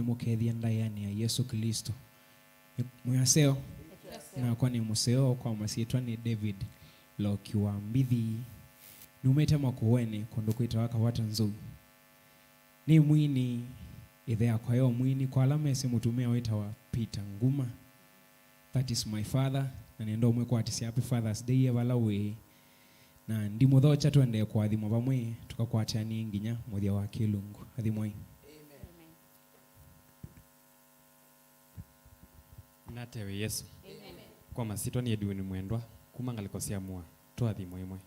Mukethia ndayani ya Yesu Kristo. Muyaseo na kwa ni museo kwa masietwa ni David Lokiwa Mbithi numete makuwene kondokwita waka watanzu ni mwini idhea kwa yo mwini kwa alama ese mutumia wita wa Peter Nguma. That is my father na nendo mwe kwa atisi happy Father's Day ya walawe na ndi muthocha twende kwa athimo bamwe tukakwatani nginya muthia wa kilungu athimoi. Natewe Yesu. Amen. Kwa masito ni Edwin Mwendwa kumangaliko SYOMBUA Tuathimwe imwe.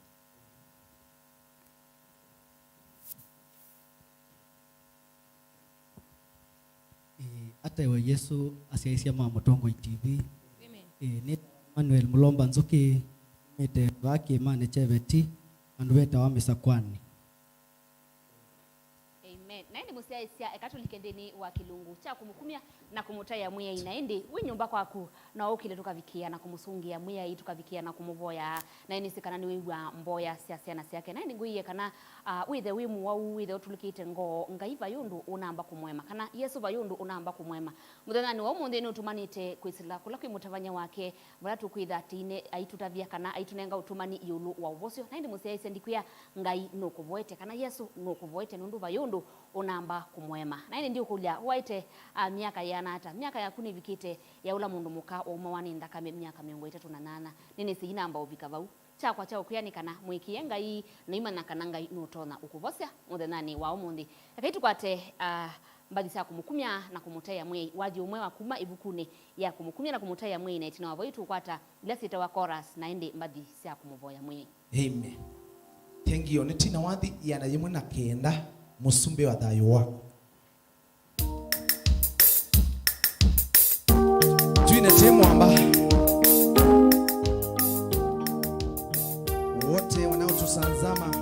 Atewe Yesu asiaisia Mutongo TV. Amen. Ni Manuel Mulomba Nzuki mete wake mane cheveti anduweta wa misakwani. Naende musiaisia ekatolike ndeni wa kilungu cha kumukumia na kumutaya mwiya inaendi winyumba kwaku na ukile tukavikia na kumusungia mwiya hii tukavikia na kumuvoya na ini sikana ni wiwa mboya siasia na siake naendi nguiye kana withe wimu wau withe utulikite ngo ngaiva yundu unamba kumwema kana Yesu bayundu unamba kumwema muthana wa umundi ni utumanite kwisila kula kwimutavanya wake bala tukwitha tine aitutavia kana aitunenga utumani yulu wa uvosio naendi musiaisia ndikuya ngai nukuvoete kana Yesu nukuvoete nundu bayundu unamba kumwema naini ndio kulya waite miaka yana hata miaka ya kuni vikite ya ula mundu muka omawani ndakame miaka 38 nini sinamba ubikavau chakwa chao kuyanikana mwikiyenga hii noima nakananga nutona ukuvosya muthenani wa umundi akaitu kwate mbadisa kumukumya na kumutaya mwe waji umwe wa kuma ibukune ya kumukumya na kumutaya mwe na itina wavoitu kwata ila sita wa chorus na ende mbadisa kumuvoya mwe. Amen. Thank you. Nitina wathi yana yimwe na kenda musumbe wa thayo wako. Tuine temo amba wote wanaotusanzama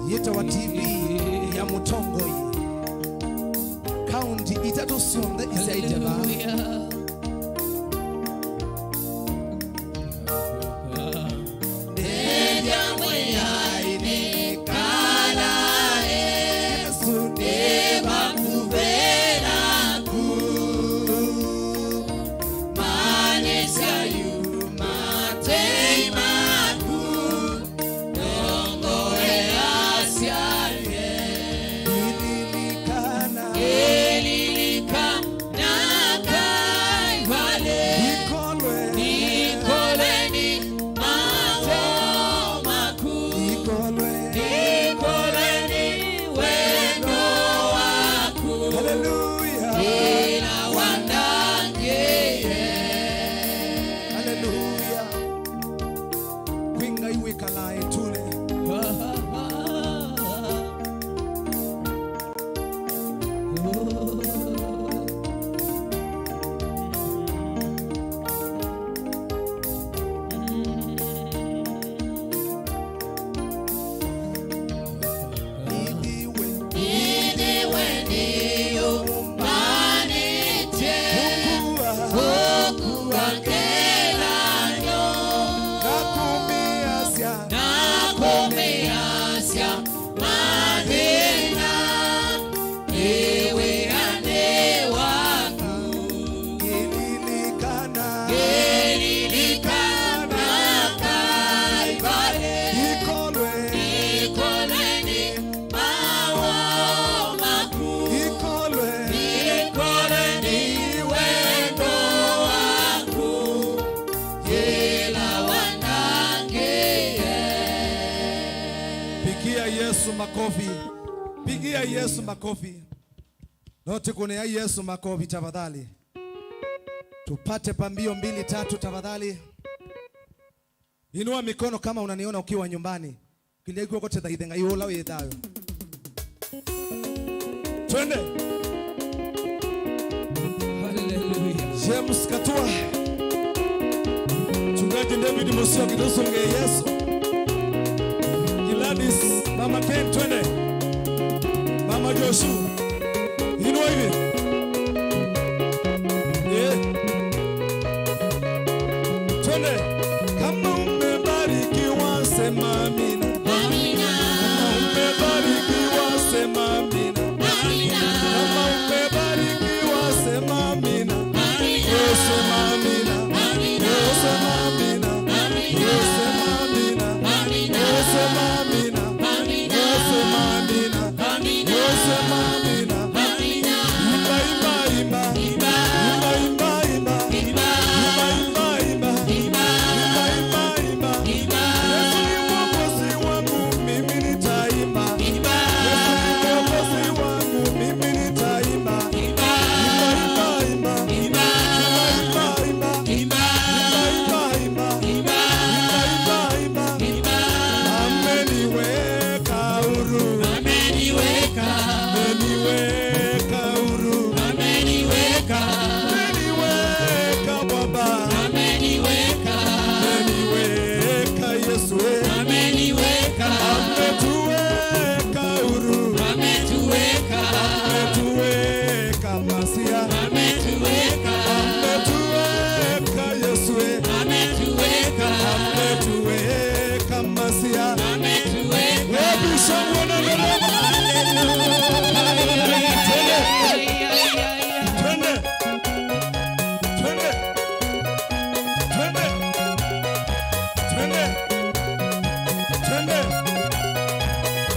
Yeta wa TV ya Mutongo County itatu sionde isaiteba Yeah. Yesu makofi. Pigia Yesu makofi. Note kunea Yesu makofi tafadhali. Tupate pambio 2 3 tafadhali. Inua mikono kama unaniona ukiwa nyumbani. Kilego kote dhaidhenga yola wedayo. Twende. Hallelujah. James Katua. Chungaji David Musio kidosonge Yesu. Gladys, Mama Ken, twende. Mama Joshua. Inua hivi. Twende. Kama umebarikiwa sema amina. Amina. Kama umebarikiwa sema amina. Amina. Kama umebarikiwa sema amina. Amina. Sema amina. Amina. Sema amina. Amina. Sema amina. Amina. Sema amina. Amina. Sema amina. Amina. Sema amina. Amina. Imba imba imba. Imba imba imba. Imba imba imba. Imba imba imba. Yesu ni mwokozi wangu mimi nitaimba. Imba. Yesu ni mwokozi wangu mimi nitaimba. Imba imba imba. Imba imba imba. Imba imba imba. Imba imba imba. Ameniweka huru. Ameniweka. Ameniweka huru. Ameniweka. Ameniweka Baba. Ameniweka. Ameniweka Yesu. Ameniweka. Ametuweka huru. Ametuweka. Ametuweka Masia. Ametuweka. Ametuweka Yesu. Ametuweka. Ametuweka Masia. Ametuweka. Hebu shangwe na nderemo. Twende. Twende. Twende. Twende. Twende.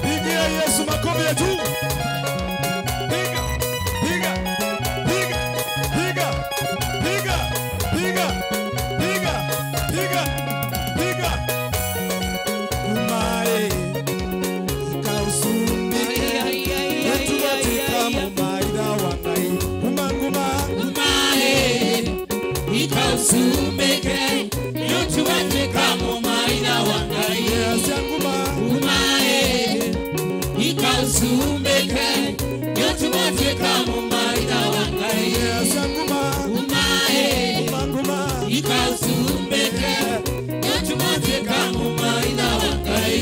Pigia Yesu makofi ya juu. Piga. Piga. Piga. Piga. Piga. Piga. Piga. Piga. Piga. Umae. Ikausumbi. Yetu katika mumaida wangai. Umanguma. Umae. Ikausumeke. Yetu katika mumaida wangai. Yasanguma. Umae. Ikausumeke. Yetu katika mumaida wangai. Yasanguma. Umae. Umanguma. Ikausumeke. Yetu katika mumaida wangai.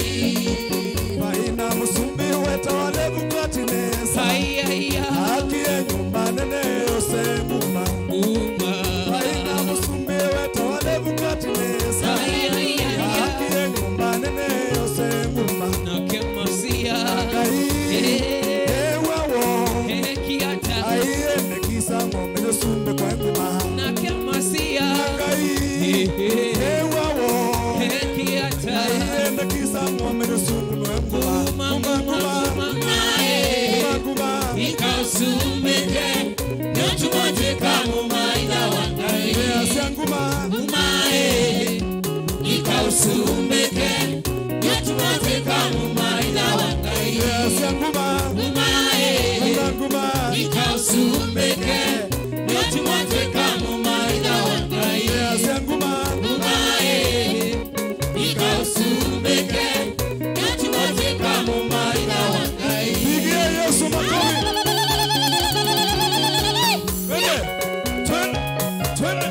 Baina musumbi weta wale bukati nesa. Haki ya nyumba nene yose muma. Baina musumbi weta wale bukati nesa. Haki ya nyumba nene yose muma. Kai ewa wo. Aiye nekisa ngombe sumbe kwa nguma. Kai ewa wo. Aiye nekisa ngombe sumbe kwa nguma. Nguma. Ikausumeke. Yetu katika mumaida wangai. Yasanguma. Umae. Ikausumeke. Yetu katika mumaida wangai. Yasanguma. Umae. Umanguma. Ikausumeke. Yetu katika mumaida wangai. Yasanguma. Umae. Ikausumeke. Yetu katika mumaida wangai. Pigia Yesu makofi. Twende. Twende. Twende.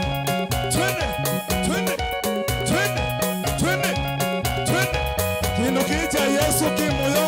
Twende. Twende. Twende. Twende. Twende. Kinukicha Yesu kimoyo.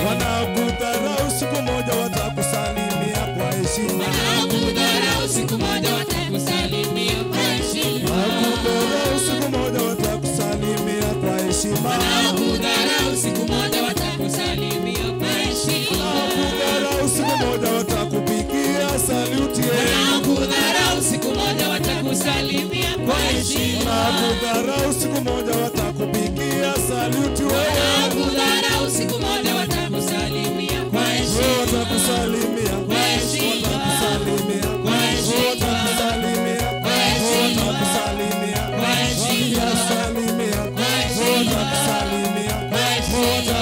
Wanakudharau siku moja watakusalimia kwa heshima. Wanakudharau siku moja watakusalimia kwa heshima. Wanakudharau siku moja watakusalimia kwa heshima. Wanakudharau siku moja watakusalimia kwa heshima. Wanakudharau siku moja watakupigia saluti. Wanakudharau siku moja watakusalimia kwa heshima. Wanakudharau siku moja watakupigia saluti. Wanakudharau siku moja watakusalimia kwa heshima. Watakusalimia kwa heshima. Watakusalimia kwa heshima. Watakusalimia kwa heshima. Watakusalimia kwa heshima. Watakusalimia kwa heshima. Watakusalimia kwa heshima.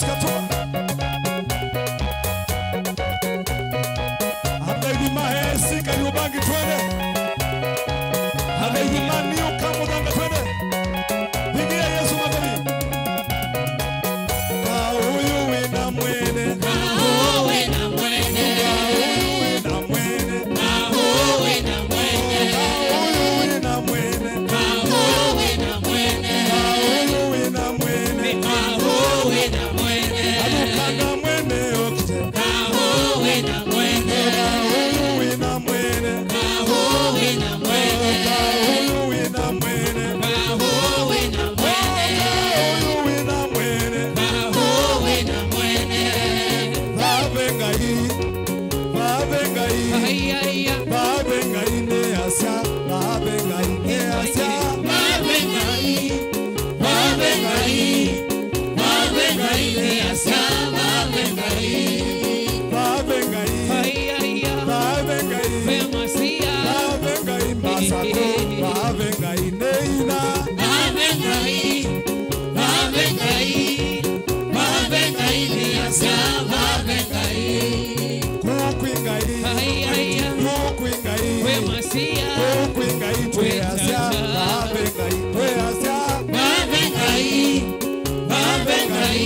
katoa. Habaidi mahesi kayubangi twende. Habaidi maniu kamudanga twende. Pigia Yesu makofi. Kauyu wina mwene. Kauyu wina mwene. Kauyu wina mwene. Kauyu wina mwene. Kauyu wina mwene. Kauyu wina mwene. Kauyu wina mwene. Kauyu wina mwene. Adukanga mwene okite. Kauyu wina mwene. Kauyu wina mwene. Kauyu wina mwene. Kauyu wina mwene. Kauyu wina mwene. Kauyu wina mwene. Kauyu wina mwene. Babengai. Babengai. Babengai ne asa. Babengai ne asa. Babengai. Babengai. Babengai ne asa. Babengai. Babengai. Babengai. Babengai masako. Babengai neina. Babengai. Babengai. Babengai ne asa. Babengai. Kukwingai. Kukwingai. Kukwingai tweasa. Babengai tweasa. Babengai. Babengai.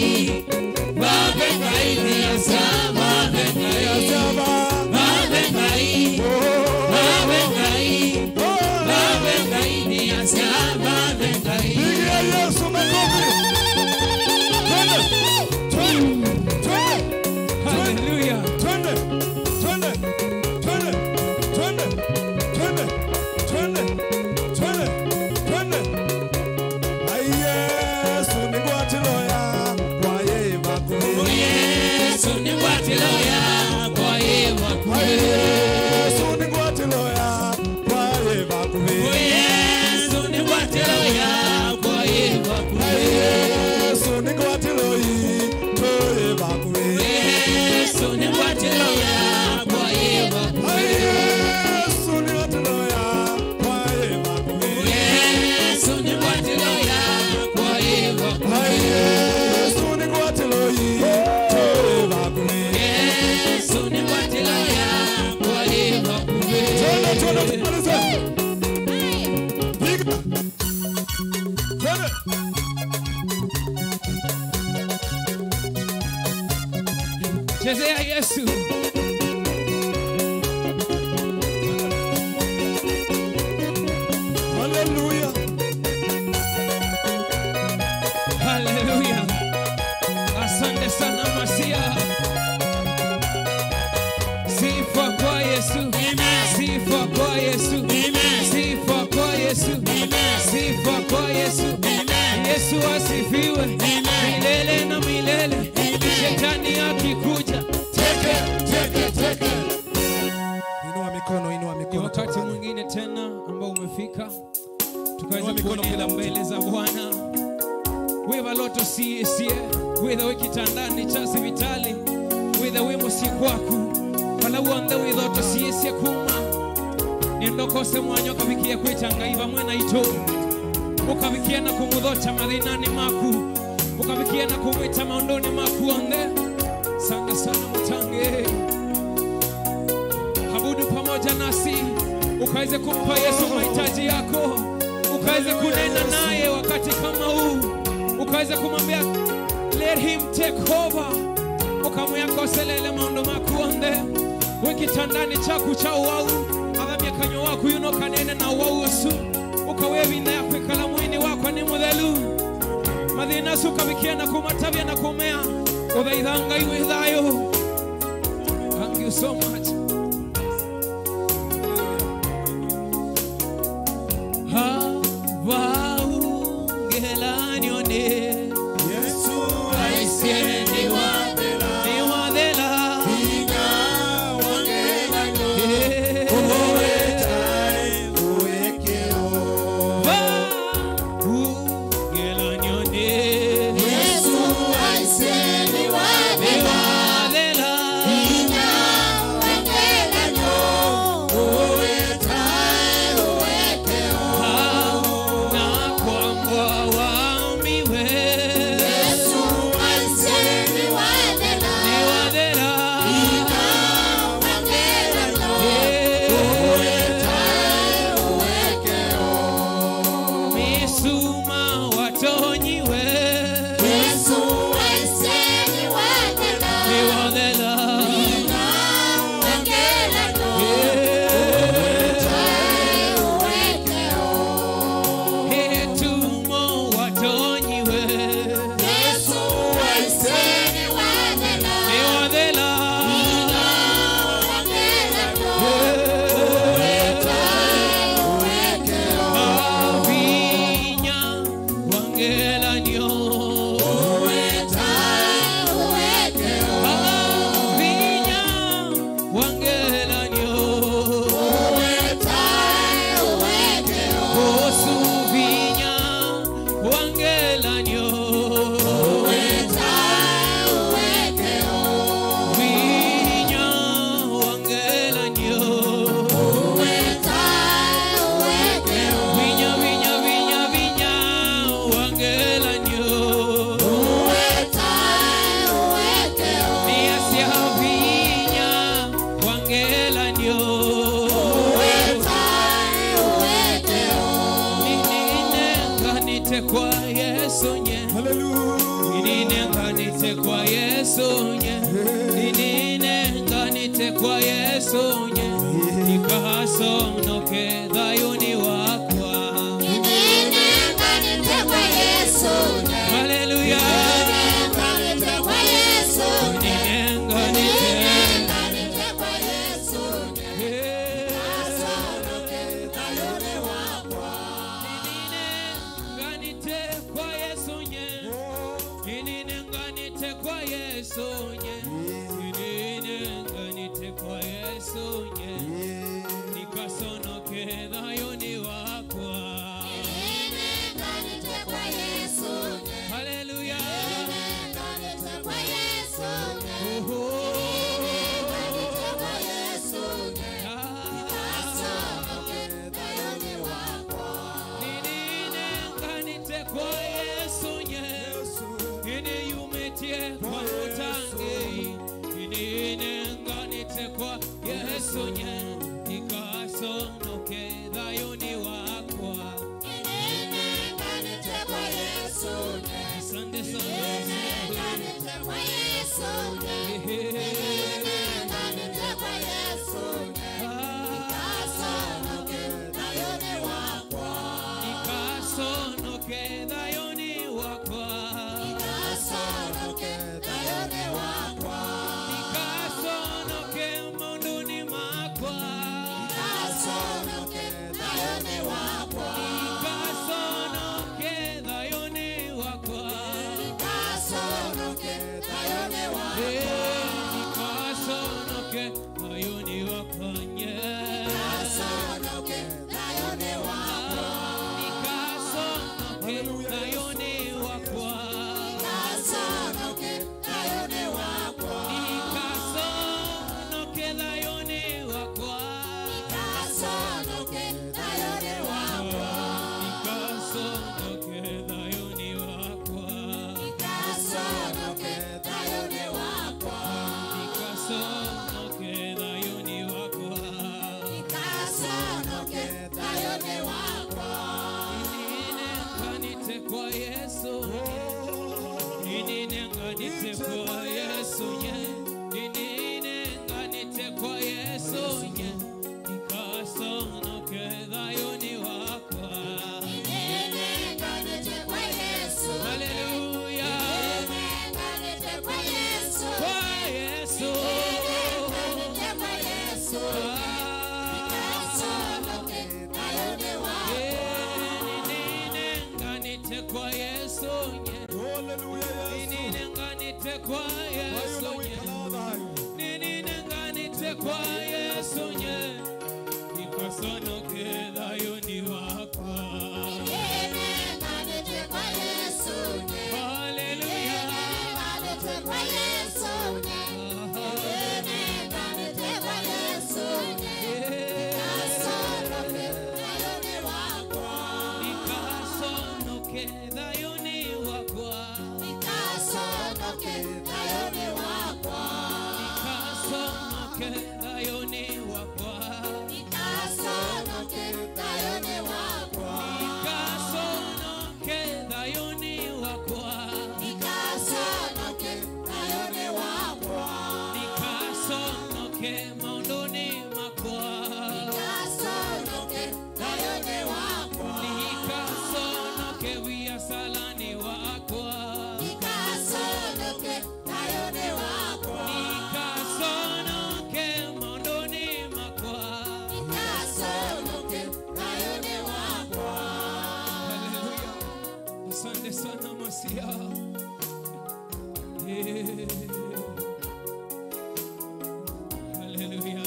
Babengai ne asa. Babengai asa. Babengai. Babengai. Babengai ne asa. Babengai. Pigia Yesu makofi. Twende. Twende. Twende. Hallelujah. Twende. Twende. Twende. Twende. Twende. Twende. Twende. Twende. Ai Yesu ni gwatiloya kwa yeba kule. Yesu ni gwatiloya kwa yeba kule. Ai Yesu ni gwatiloya kwa yeba kule. Yesu ni gwatiloya kwa yeba kule. Ai Yesu ni gwatiloyi to yeba kule. Yesu ni gwatiloya kwa yeba kule. Ai Yesu ni gwatiloya kwa yeba kule. Yesu ni gwatiloya kwa yeba kule. Ai Yesu ni gwatiloyi to yeba kule. Yesu ni gwatiloya kwa yeba kule. Twende tumalize. Piga. Twende. Chezea Yesu. Hallelujah. Hallelujah. Asante sana Masia. Sifa kwa Yesu. Sifa kwa Yesu. Sifa kwa Yesu. Sifa kwa Yesu. Yesu asifiwe milele na milele. Shetani akikuja Teke, teke, teke. Inua mikono, inua ni mikono. wakati tafadhali. mwingine tena ambao umefika tukaweza Inua mikono kuenenda kila mbele za Bwana. Wewe loto sie wewe we kitandani cha hospitali wewe we musiku wako wala uande wewe loto sie kuma nindokose mwanyo kabikia kwechanga iva mwena ito ukabikia na kumudhocha madhinani maku ukabikia na kumwita maondoni maku onde sanga sana mtange abudu pamoja nasi ukaweze kumpa Yesu mahitaji yako ukaweze kunena naye wakati kama huu ukaweze kumwambia let him take over ukamyakoselele maondo makuonde wikitandani chaku cha uwau adhamia kanyo wako yuno kanene na uwau usu ukawebinda ya kwekala mwini wako ni muthelu madhina sukabikia na kumatavia na kumea udhaidhanga iwe dhayo. Thank you so much. Yesu aisye ni wadela. Ni wadela. Inga wangela nyo. Uwe tai uwekeo. Yesu aisye ni wadela. Inga wangela tuma watonyiwe Yesu aiseni wadela niwadela wangela no uwekeo tuma watonyiwe Yesu aiseni wadela niwadela wangela no avinya wangela nyo avinya wangela nyo osu vinya wangela nyo vinya wangela nyo vinya vinya vinya vinya wangela nyo niasia vinya wangela nyo ninine nganite kwa Yesu nye ninine nganite kwa Yesu nye ninine nganite kwa Yesu nye nikasonoke dhayuni wakwa haleluya ninine nganite nganite kwa Yesu nye ninine nganite kwa Yesu nye ninine nganite kwa Yesu nye nikasonoke dhayuni wakwa haleluya ninine nganite kwa Yesu nye nini yumetie kwa mutange ninine nganite kwa Yesu nye nikasonoke dhayuni wakwa asante sana nikasonoke dhayuni wakwa nikasonoke monduni makwa nikasonoke dhayuni wakwa nikasonoke dhayuni wakwa nye nikasonoke dhayuni wakwa nikasonoke dhayuni wakwa nikasonoke dhayuni wakwa nikasonoke dhayuni wakwa nikasonoke dhayuni wakwa nikasonoke dhayuni wakwa nikasonoke dhayuni wakwa nikasonoke dhayuni wakwa nikasonoke dhayuni wakwa ninine nganite kwa Yesu ninine nganite kwa Yesu nye ninine nganite kwa Yesu nye nikasonoke dhayuni wakwa haleluya kwa Yesu ninine nganite kwa Yesu nye ninine nganite kwa Yesu nye ninine nganite kwa Yesu nye nikasonoke dhayuni wakwa haleluya nikasonoke dhayuni wakwa nikasonoke dhayuni wakwa nikasonoke dhayuni wakwa nikasonoke dhayuni wakwa nikasonoke Asante sana Masia. Haleluya.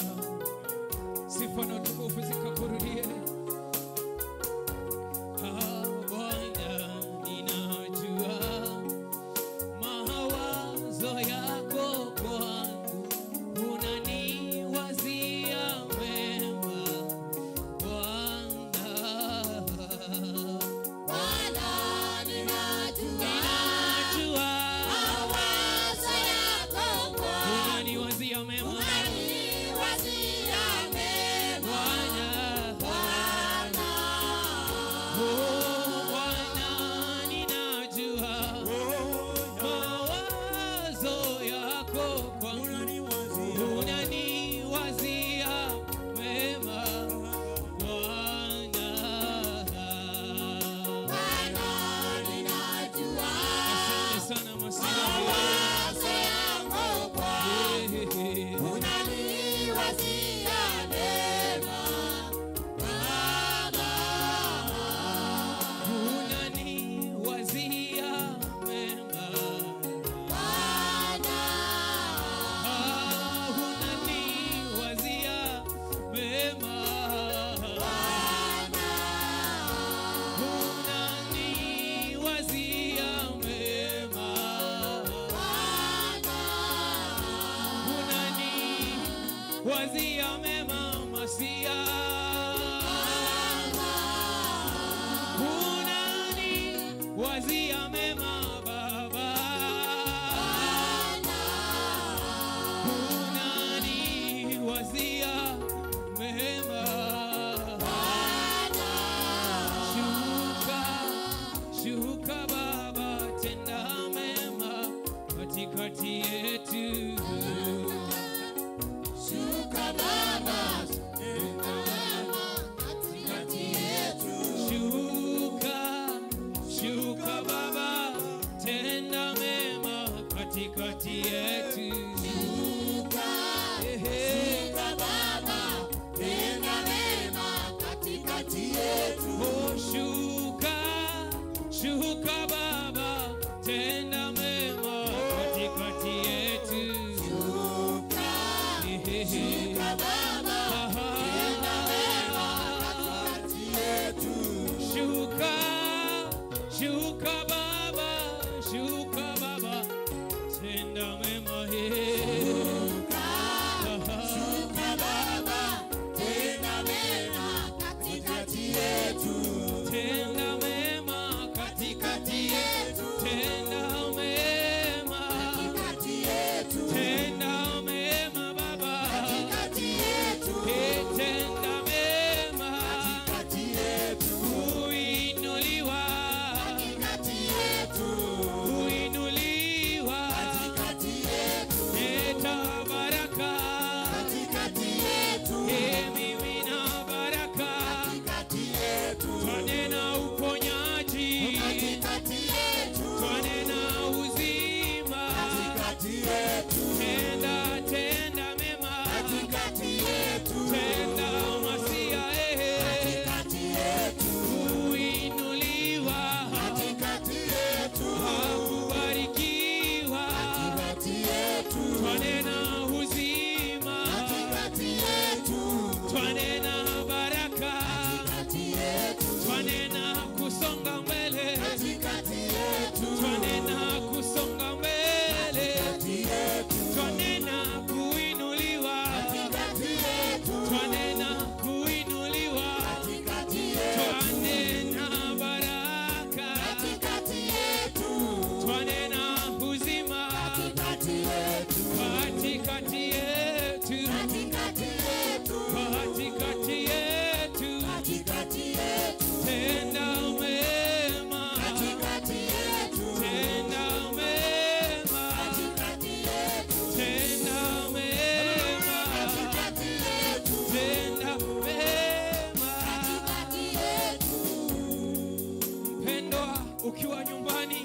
Sifa na utukufu zikakurudie. Bwana, ninajua mawazo yako kwangu, unaniwazia mema Bwana. Bwana, ninajua mawazo yako kwangu, Unaniwazia mema unaniwazia mema Bwana. Bwana. Bwana, ninajua mawazo yako kwangu, unaniwazia mema Bwana. Bwana, ninajua Asante sana Masia. mawazo yako kwangu, unaniwazia mema Bwana. Unaniwazia mema Bwana, unaniwazia mema Bwana, unaniwazia mema unaniwazia mema Masia. Unaniwazia mema Baba. Unaniwazia mema. Shuka Baba, tenda mema katikati yetu. shuka Baba, tenda mema katikati yetu. Shuka Baba, tenda mema katikati yetu. Shuka Baba, tenda mema katikati yetu. Oh, shuka Baba, tenda mema katikati yetu. Shuka Baba, tenda mema katikati yetu. Shuka Baba, tenda mema Shuka Baba, tenda mema katikati yetu. tenda mema katikati yetu. Tenda mema Katikati yetu. tenda mema Baba. Katikati yetu. Tenda mema Katikati yetu. uinuliwa. Katikati yetu. Uinuliwa. Katikati yetu. Leta baraka. Katikati yetu. Mimina baraka. Katikati yetu. Twanena uponyaji. Katikati yetu. Twanena uzima. Katikati yetu. Tenda mema. Katikati yetu. Tenda Masia. Katikati yetu. Uinuliwa. Katikati yetu. Hakubarikiwa. Katikati yetu. Twanena uzima. Katikati yetu. Twanena baraka. Katikati yetu. Twanena kusonga mbele. Katikati yetu. Twanena kusonga mbele. Katikati yetu. Twanena kuinuliwa. Katikati yetu. Twanena kuinuliwa. Katikati yetu. Twanena baraka. Katikati yetu. Twanena uzima. Katikati yetu. Katikati yetu. Katikati yetu. Katikati yetu. Katikati yetu. Tenda mema. Katikati yetu. Tenda mema. Katikati yetu. Tenda mema. Katikati yetu. Tenda mema. Katikati yetu. Mpendwa, ukiwa nyumbani,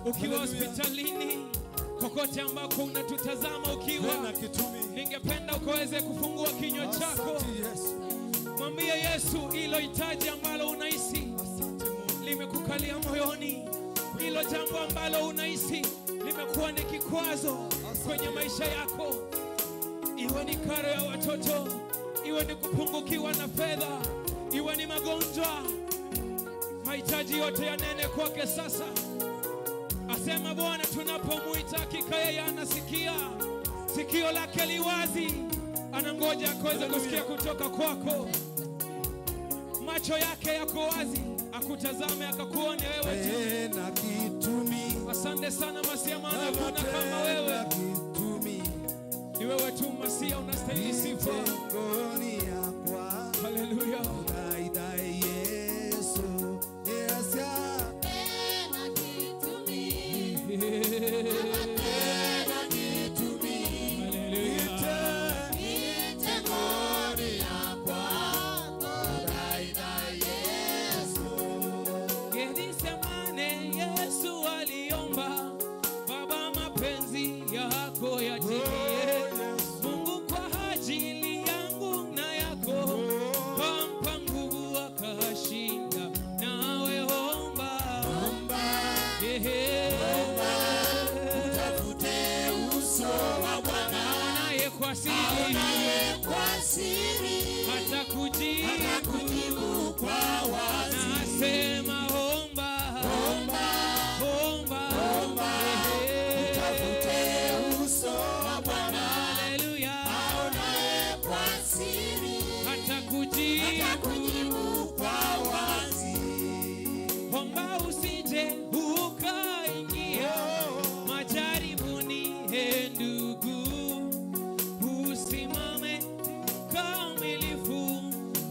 ukiwa hospitalini, kokote ambako unatutazama ukiwa, ningependa ukaweze kufungua kinywa chako. Mwambie Yesu hilo hitaji ambalo unahisi limekukalia moyoni, hilo jambo ambalo unahisi limekuwa ni kikwazo kwenye maisha yako, iwe ni karo ya watoto, iwe ni kupungukiwa na fedha, iwe ni magonjwa, mahitaji yote yanene kwake sasa. Asema Bwana, tunapomuita hakika yeye anasikia, sikio lake liwazi, anangoja akaweze kusikia kutoka kwako. Macho yake yako wazi, akutazame akakuone wewe tu. Asante sana Masia, maana hakuna kama wewe. Ni wewe tu Masia, unastahili sifa. Haleluya. Yesu aliomba, Baba, mapenzi yako yatimie. Mungu kwa ajili yangu na yako kampa nguvu akashinda. Nawe omba, Utafute uso wa Bwana, naye kwa siri hatakujibu kwa wazi. Nasema kujibu kwa wazi. Omba usije ukaingia majaribuni, ndugu, usimame kamilifu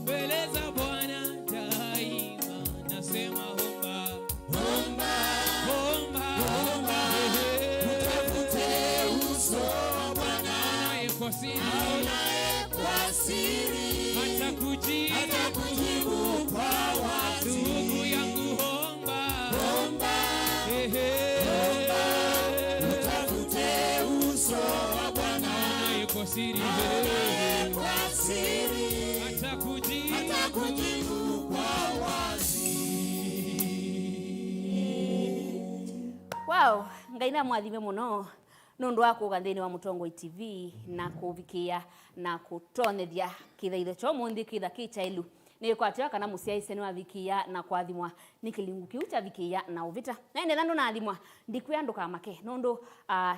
mbele za Bwana daima. Nasema omba, utafute uso wa Bwana, naye kwa siri hatakujibu kwa wazi. Ndugu yangu omba, utafute uso wa Bwana, naye kwa siri hatakujibu kwa wazi. Wow, ngaina mwathime muno nundu wa kuganthini wa Mutongoi TV na kuvikia na kutonethia kithaitho cho mundi kitha kichailu ni kwatwa kana musiaise ni wavikia na kwathimwa ni kilingu kiu cha vikia na uvita na ende nando nathimwa ndikuya nduka make nundu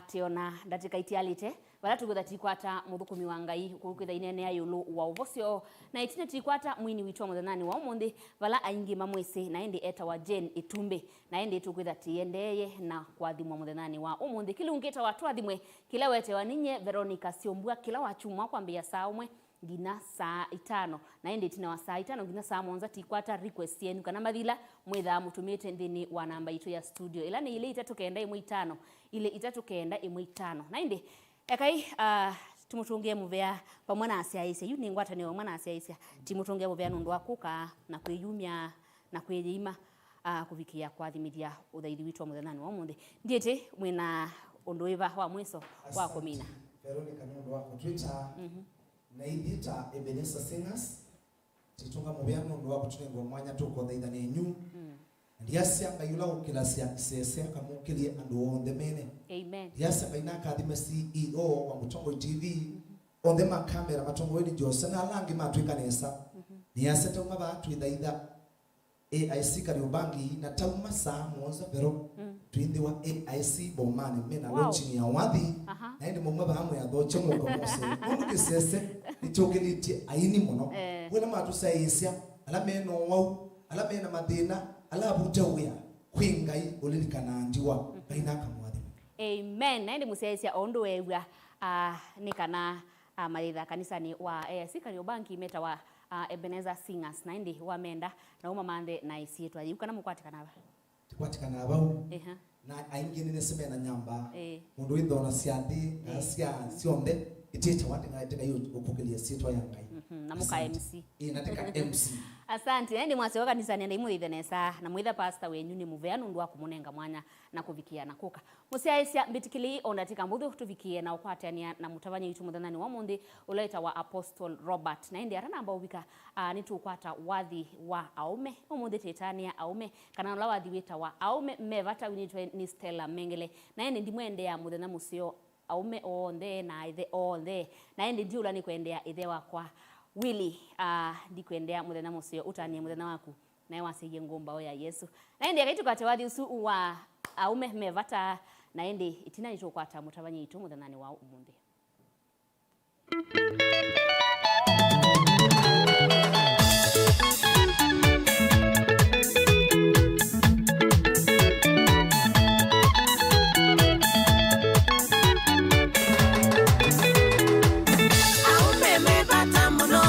tiona ndatika itialite wala tugutha tikwata muthukumi wa Ngai kukitha inene ya yulu wa uvocio na itine tikwata mwini witwa muthanani wa umundi wala aingi mamwese na ende eta wa Jane Itumbe na ende tukitha tiendeye na kwathimwa muthanani wa umundi kilungita wa Tuathimwe kila wete wa ninye Veronica SYOMBUA kila wachuma kwambia saa umwe ngina saa 5 na ende tina wa saa 5 ngina saa 1 tikwata request yenu kana mathila mwitha mutumite ndini wa namba itu ya studio ila ni ile 395 ile 395 na ende ekai tumutungie muvea pamwe na asiaise yu ni ngwata ni mwana asiaise tumutungie muvea nundu wakuka na kwiyumya na kwiyima kuvikia kwathimithia uthairi witu wa muthanani wa umundi ndiete mwina undu iva wa mwiso wa kumina Veronica nundu wako Twitter na idita Ebenesa Singers titunga muvea nundu wako tunengwa mwanya tuko thaithani enyu ndiasia ngayula ukilasi akisese akamukirie andu on the mene. Amen. Ndiasia ngaina akathime CEO wa Mutongoi TV on the camera Matongoi ni Jose na langi matwikanesa ndiasia tauma batu ithaitha AIC Kariobangi na tauma saa monza vero twindi wa AIC bomane mena lochini ya wathi na indi mumwe bahamwe ya thoche muko mose mundu kisese nitogenitie aini muno wena matu saisia ala meno wau ala mena mathina ala butawia kwingai ulirikana ndiwa baina kamwathi. Amen. Na indi musiaisia ondo wewa nikana maitha kanisani wa AIC Kariobangi meta wa Ebeneza Singers na indi wamenda na uma mande na isietwa yuka na mukwatikana aba tukwatikana abau na aingi nene sema na nyamba mundu ithona ciathi na cia cionde itete wati ngaiteka yo ukugelia sietwa ya Ngai na muka MC nateka MC Asante, ndi mwase wa kanisa nenda imwe nesa na mwitha pastor wenyu ni muveanu ndwa kumunenga mwanya na kuvikia na kuka. Musiaisia mbitikili ondatika mbudhu tuvikie na ukwatania na mutavanya yitu muthanani wa mundi ulaita wa Apostle Robert. Na indi arana ambao wika nitu ukwata wathi wa aume umundi tetania aume kana ula wathi wita wa aume mevata winitwe ni Stella Mengele. Na indi ndimwende ya muthana musio aume onde na ithe onde. Na indi ndiula ni kuendea ithe wakwa Willy ndi kuendea muthana musio utanie muthana waku naye wasiye ngomba ya Yesu. Na indi akaitu katewathi usu wa aume mevata na indi itina nito kwata mutavanya yitu muthanani wa umundi. Aume mevata muno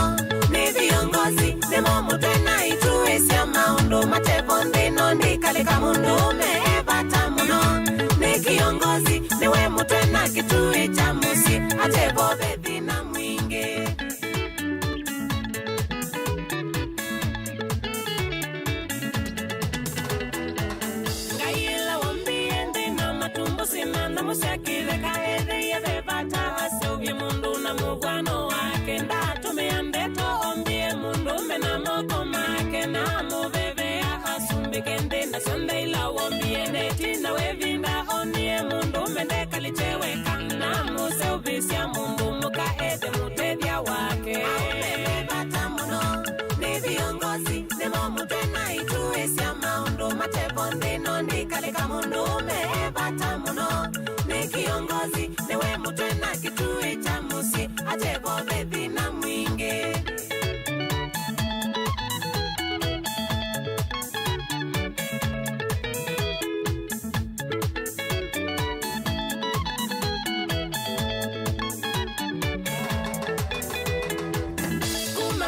ni viongozi nemo mutena ituesia maundu matevonde nondi kalika mundu mevata muno ni kiongozi niwe mutena kitue cha musi atevo bebi na mwingi ngaila wambie ndina matumbo sinanda mushakile kaedhe ya vevata asovye mundu na mugwano wake ndatumeandeto ombie mundu mena moko make na muvevea asumbike ndina sondeila wambie neti na wevinda onie mundu mende kalicheweka na muse ubisia mundu mukaede mutevya wake aumevevata muno ni viongozi nemo mutena ituesia maundu matevonde nondi kalika mundu mevata muno ni kiongozi niwe mutena kitue cha musi atevo bebi na mwingi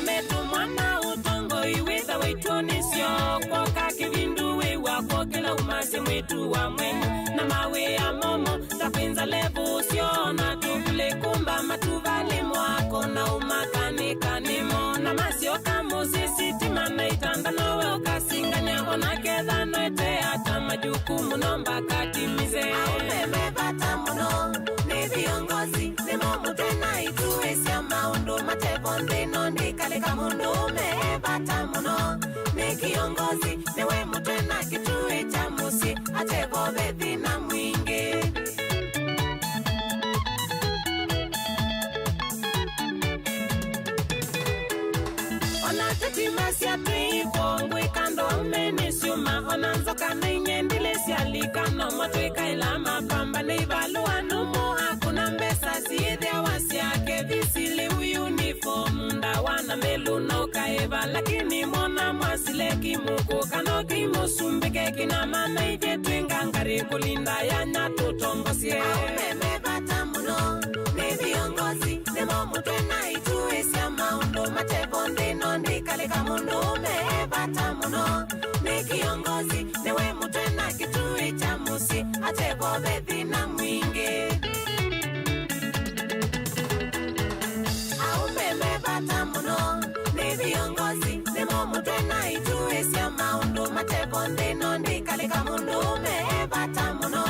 metu mwana utongo iwitha waituonisio kwa kakivindu wiwa kwa kila umasi mwitu wa mwenu na mawe ya momo tapinza levu usio na tuvule kumba matuvali mwako na umakanika nimo na masio kamu sisitima na itanda nowe ukasinganya ona ketha noete hata majukumu nomba katimize aumevevata muno ni viongozi nimo mutena ituesia maundu matevonde nondi kalika mundu mevata muno ni kiongozi niwe mutena kitue cha musi atevo bebi na mwingi ona tetimasia tuikongwe kando umenisiuma ona nzoka na inyendile sialikano motuika ila mapamba neivalua numu hakuna mbesa siithia wasiake visili uniform ndawana melu na ukaeva lakini mona mwasile kimuku kano kimusumbike kina mana ije tuingangari kulinda ya nyatu tongosie aumevevata muno ni viongozi nemo mutena ituesia maundu matevonde nondi kalika mundu mevata muno ni kiongozi niwe mutena kitue cha musi atevo bebi na mwingi aumevevata muno ni viongozi nemo mutena ituesia maundu matevonde nondi kalika mundu mevata muno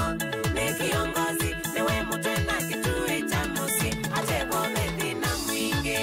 ni kiongozi niwe mutena kitue cha musi atevo bebi na mwingi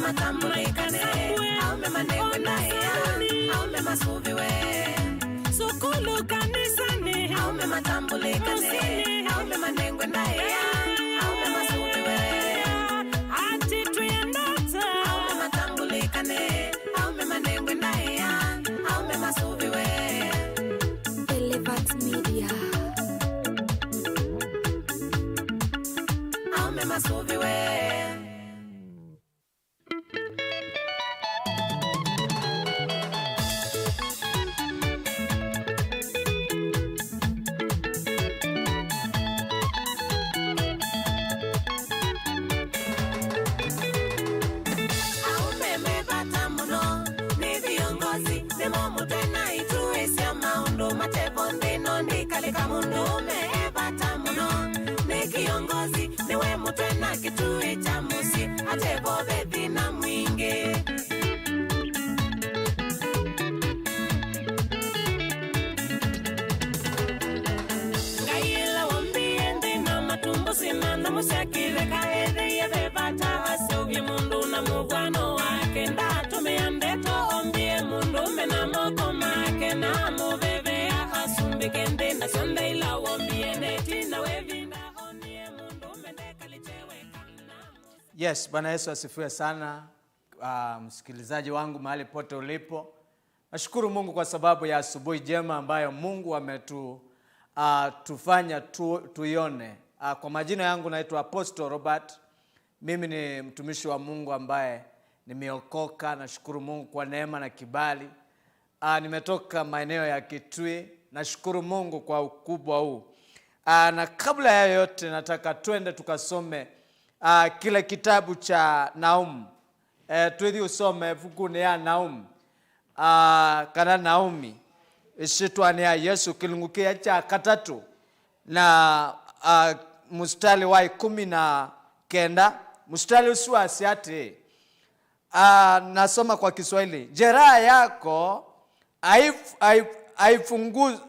matambulika aume manengwe naye aume masuviwe sokolo kanisani aume matambulika aume manengwe naye aume masuviwe ati tuyendata aume matambulika aume manengwe naye aume masuviwe Elevat Media aume masuviwe Yes, Bwana Yesu asifiwe sana. Msikilizaji wangu mahali pote ulipo. Nashukuru Mungu kwa sababu ya asubuhi njema ambayo Mungu tufanya tuione. Kwa majina yangu naitwa Apostle Robert. Mimi ni mtumishi wa Mungu ambaye nimeokoka. Nashukuru Mungu kwa neema na kibali. Nimetoka maeneo ya Kitui. Nashukuru Mungu kwa ukubwa huu. Na kabla ya yote nataka twende tukasome kile kitabu cha Naum. Tuithi usome vukuni ya Naum. Kana Naomi. Ishitwa ni ya Yesu kilungukia cha katatu. Na mustali wa 19. Mustali usiwa asiati. Nasoma kwa Kiswahili. Jeraha yako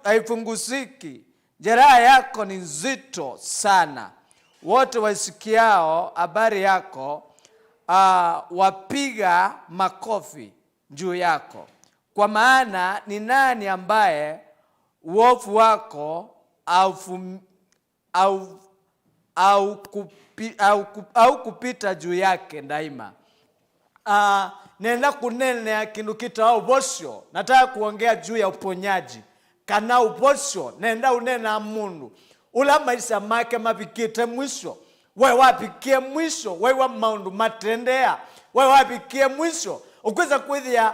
haifunguziki. Jeraha yako ni nzito sana. Wote wasikiao habari yako wapiga makofi juu yako. Kwa maana ni nani ambaye uovu wako au kupita juu yake daima. Nenda kunene kindu kita ubosho. Nataka kuongea juu ya uponyaji. Kana ubosho nenda unena mundu. Ula maisha make mabikite mwisho. Wewe wapikie mwisho. Wewe maundu matendea. Wewe wapikie mwisho. Ukweza kuithia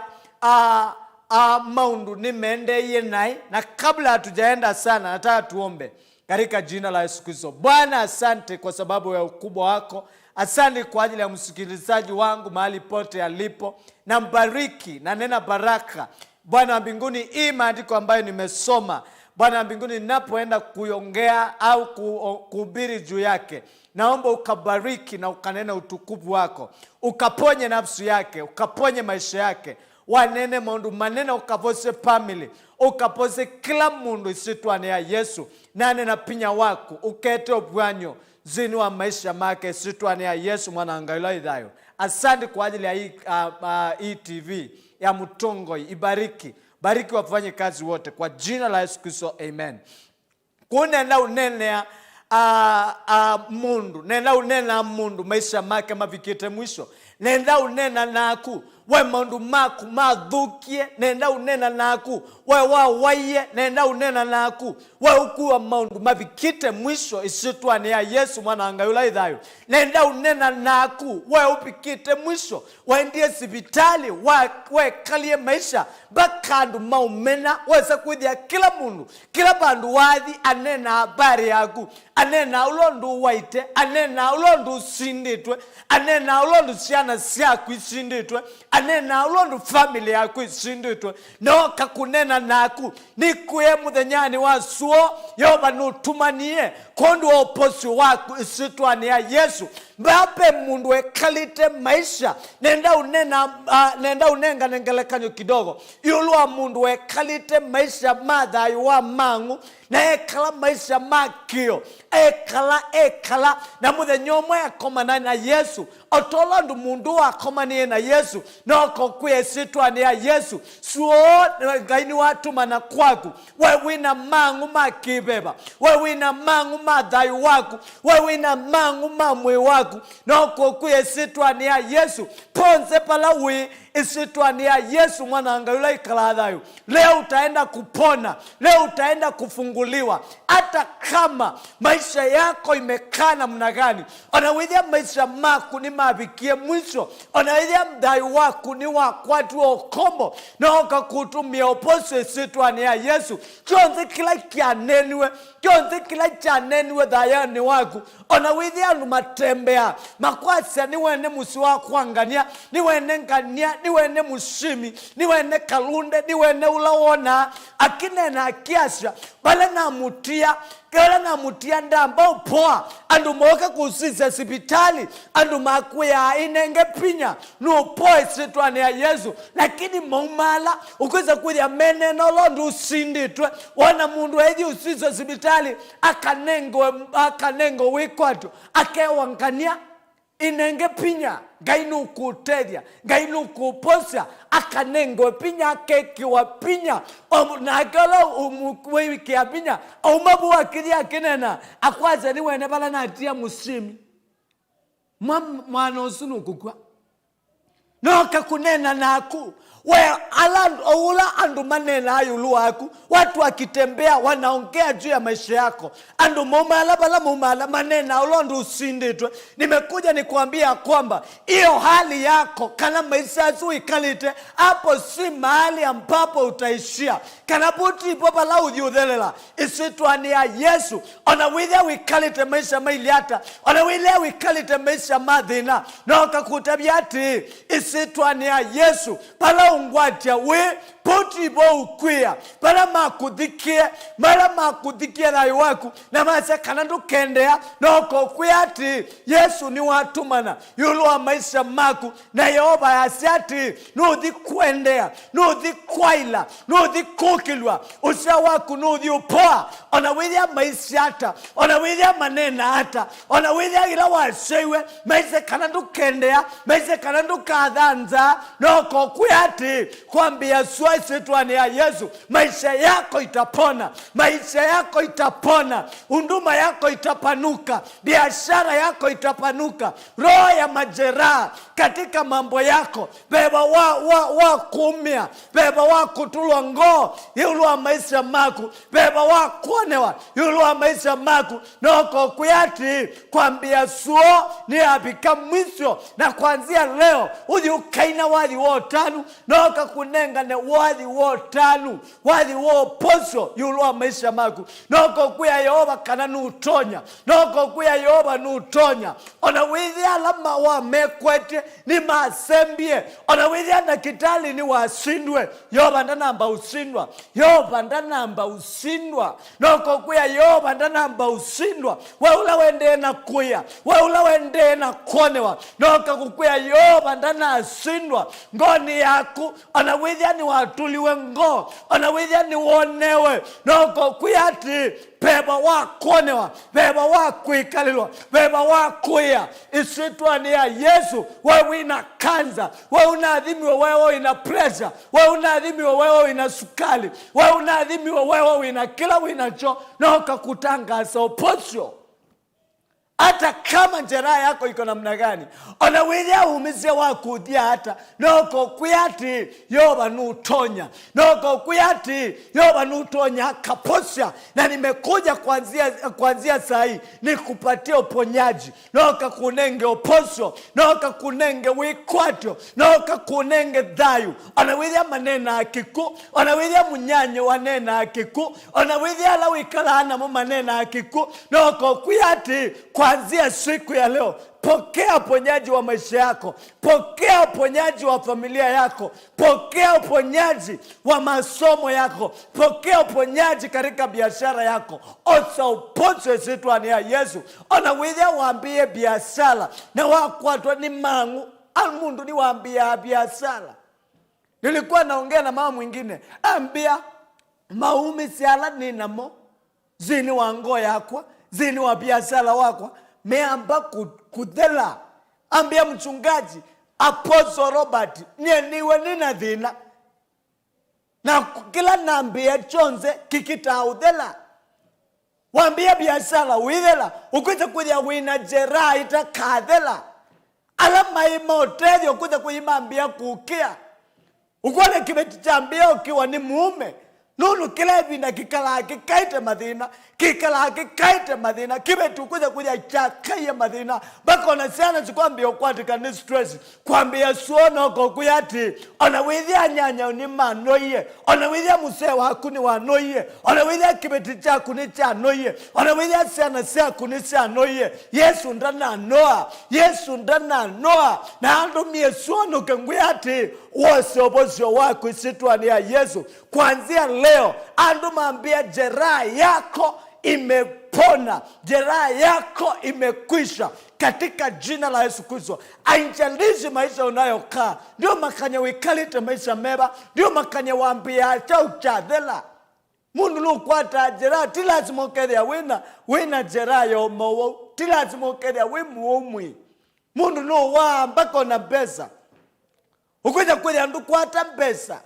maundu ni mende yenai. Na kabla hatujaenda sana nataka tuombe katika jina la Yesu Kristo. Bwana asante kwa sababu ya ukubwa wako. Asante kwa ajili ya msikilizaji wangu mahali pote alipo. Na mbariki na nena baraka. Bwana wa mbinguni, hii maandiko ambayo nimesoma, Bwana wa mbinguni, ninapoenda kuiongea au kuhubiri juu yake, naomba ukabariki na ukanena utukufu wako. Ukaponye nafsi yake, ukaponye maisha yake. Wanene mundu manene ukavose family, ukapose kila mundu isitwane ya Yesu. Nane na pinya wako, ukete obwanyo zini wa maisha make isitwane ya Yesu mwana angaila idhayo. Asante kwa ajili ya hii TV ya Mutongoi. Ibariki. Bariki wafanye kazi wote. Kwa jina la Yesu Kristo. Amen. Kunenda unenea mundu. Nenda unena mundu. Maisha make mavikite mwisho. Nenda unena naku. We mundu maku madhukie. Nenda unena naku. We wawaye. Nenda unena naku. We ukuwa mundu mavikite mwisho. Isitwa ni ya Yesu mwana angayula idhayo. Nenda unena naku. We upikite mwisho. Waendie sibitali. We kalie maisha. Bakandu maumena. Weza kuidhia kila mundu. Kila bandu wadhi anena habari yaku. Anena ulondu waite. Anena ulondu sinditwe. Anena ulondu siana siaku isinditwe. Anena ulondu family yaku isinditwe. Noka kunena naku. Nikuye muthenyani wa suo. Yoba nutumanie. Kondu oposi waku isitwa ni ya Yesu. mbape mundu ekalite maisha nenda unenga nengelekanyo kidogo yulwa mundu ekalite maisha madhayo wa mangu na ekala maisha makio ekala na muthenyomo yakomana na Yesu otolandu mundu wakomanie na Yesu noko kwesitwa ni ya Yesu suo ngaini watu mana kwaku wewe na mangu makibeba wewe na mangu madhayo waku wewe na mangu mamwe waku noko kwesitwa ni ya Yesu ponze palawi isitwa ni ya Yesu mwana angayula ikaladhayo. Leo utaenda kupona, leo utaenda kufunguliwa. Hata kama maisha yako imekaa namna gani, onawidhia maisha maku ni mabikie mwisho, onawidhia mdai waku ni wakwatu okombo na oka kutumia oposo isitwa ni ya Yesu. Kionzi kila chaneniwe dhayani waku, onawidhia numatembea makwasa niwene musi waku angania, niwene ngania, niwene mushimi, niwene kalunde, niwene ulawona akinena akiasha bala na mutia ndamba upoa andu moka kusisa sipitali andu makuya inenge pinya nupoe sitwane ya Yesu lakini maumala ukweza kuya meneno londu usinditwe wana mundu edi usisa sipitali akanengo wikwatu akewangania inenge pinya gainu kutedia gainu kuposa akanengo pinya keki wa pinya nagala umwiki ya pinya umabu wakiria kinena akwaza niwe nebala na atia musimi mwana osunu kukwa noka kunena naku we ula andu manena ayulu waku watu wakitembea wanaongea juu ya maisha yako andu mumala manena ulondu usinditwe nimekuja nikuambia kwamba iyo hali yako kana maisha yasu ikalite hapo si mahali ambapo utaishia kana puti ipopa la ujiudhelela isitwa ni ya Yesu onawidhia wikalite maisha mailiata onawidhia wikalite maisha madhina noka kutabiati isitwa ni ya Yesu pala ungwatia we poti bo ukwia para makudhikie rayo waku na masa kanandu kendea noko kwiati Yesu ni watumana yulu wa maisha maku na Yehova yasiati nuthi kuendea nuthi kwaila nuthi kukilwa usha waku nuthi upoa onawidhia maisha hata onawidhia manena hata onawidhia ila washewe maisha kanandu kendea maisha kanandu kadhanza noko kwiati kwambia isitwane ya Yesu maisha yako itapona maisha yako itapona unduma yako itapanuka biashara yako itapanuka roho ya majeraha katika mambo yako beba wa kumia beba wa kutulwa ngoo yulu wa maisha maku beba wa kuonewa yulu wa maisha maku noko kuyati kwambia suo ni abika mwisho na kuanzia leo uji ukaina wadi wotanu noka kunenga ne wadi wotanu wadi woposo yulu wa maisha maku noko kuya Yehova kana nutonya noko kuya Yehova nutonya onawidhi alama wa mekwete ni masembie onawidhi na kitali ni wasindwe Yehova ndanamba usindwa Yehova ndanamba usindwa noko kuya Yehova ndanamba usindwa weula wende na kuya weula wende na konewa noka kukuya Yehova ndana asindwa ngoni yaku onawidhi ni watuliwe ngo onawidhi ni wonewe noko kuyati beba wa konewa beba wa kuikalilwa beba wa kuya isitwa ni ya Yesu wewe ina kanza wewe unaadhimiwa wewe ina pressure wewe unaadhimiwa wewe ina sukali wewe unaadhimiwa wewe ina kila winacho noka kutangaza oposho hata kama njeraha yako iko namna gani onawidhia umize wakudia hata noko kuyati Yehova nutonya noko kuyati Yehova nutonya kaposha na nimekuja kuanzia saa hii nikupatie uponyaji noka kunenge oposho noka kunenge wikwatyo noka kunenge dhayu onawidhia manena akiku onawidhia munyanye wanena akiku onawidhia la wikala hana mu manena akiku noko kuyati kwa kuanzia siku ya leo, pokea uponyaji wa maisha yako, pokea uponyaji wa familia yako, pokea uponyaji wa masomo yako, pokea uponyaji katika biashara yako. Osa uponzo sitwani ya Yesu. Ona withia waambie biashara na wakwatwa ni mangu almundu ni waambia biashara. Nilikuwa naongea na mama mwingine, ambia maumi siala ninamo zini wango yakwa, zini wa biashara wakwa, meamba kudela. Ambia mchungaji Apostle Robert niwe nina dhina, na kila nambia chonze kikita udela. Wambia biashara widela, ukuja kuja wina jera ita kadela. Alama ima hoteli ukuja kuimambia kukia. Ukwane kibeti chambia ukiwa ni muume. Nunu kila vina kikala kikaite madhina, kikala kikaite madhina, kibeti ukuja kuja chakaya madhina. Bako na sana chikuambia ukwatika ni stress. Kuambia suona uko kuyati, onawidhia nyanya unima noye, onawidhia musewa hakuni wa noye, onawidhia kibeti chaku ni cha noye, onawidhia sana siaku ni cha noye. Yesu ndana noa, Yesu ndana noa, na ando mie suona ukenguyati, wose obosio wako isitwani ya Yesu. Kuanzia leo, ando maambia jeraha yako imepona, jeraha yako imekwisha katika jina la Yesu Kristo. Ainjalizi maisha unayokaa, ndio makanya wikalite maisha meba, ndio makanya waambia acha uchadhela. Mundu lukwata jeraha, tilazima ukethia wina jeraha ya umowo, tilazima ukethia wimuumwi. Mundu luwa mbako na pesa, ukuja kweli andu kwata pesa,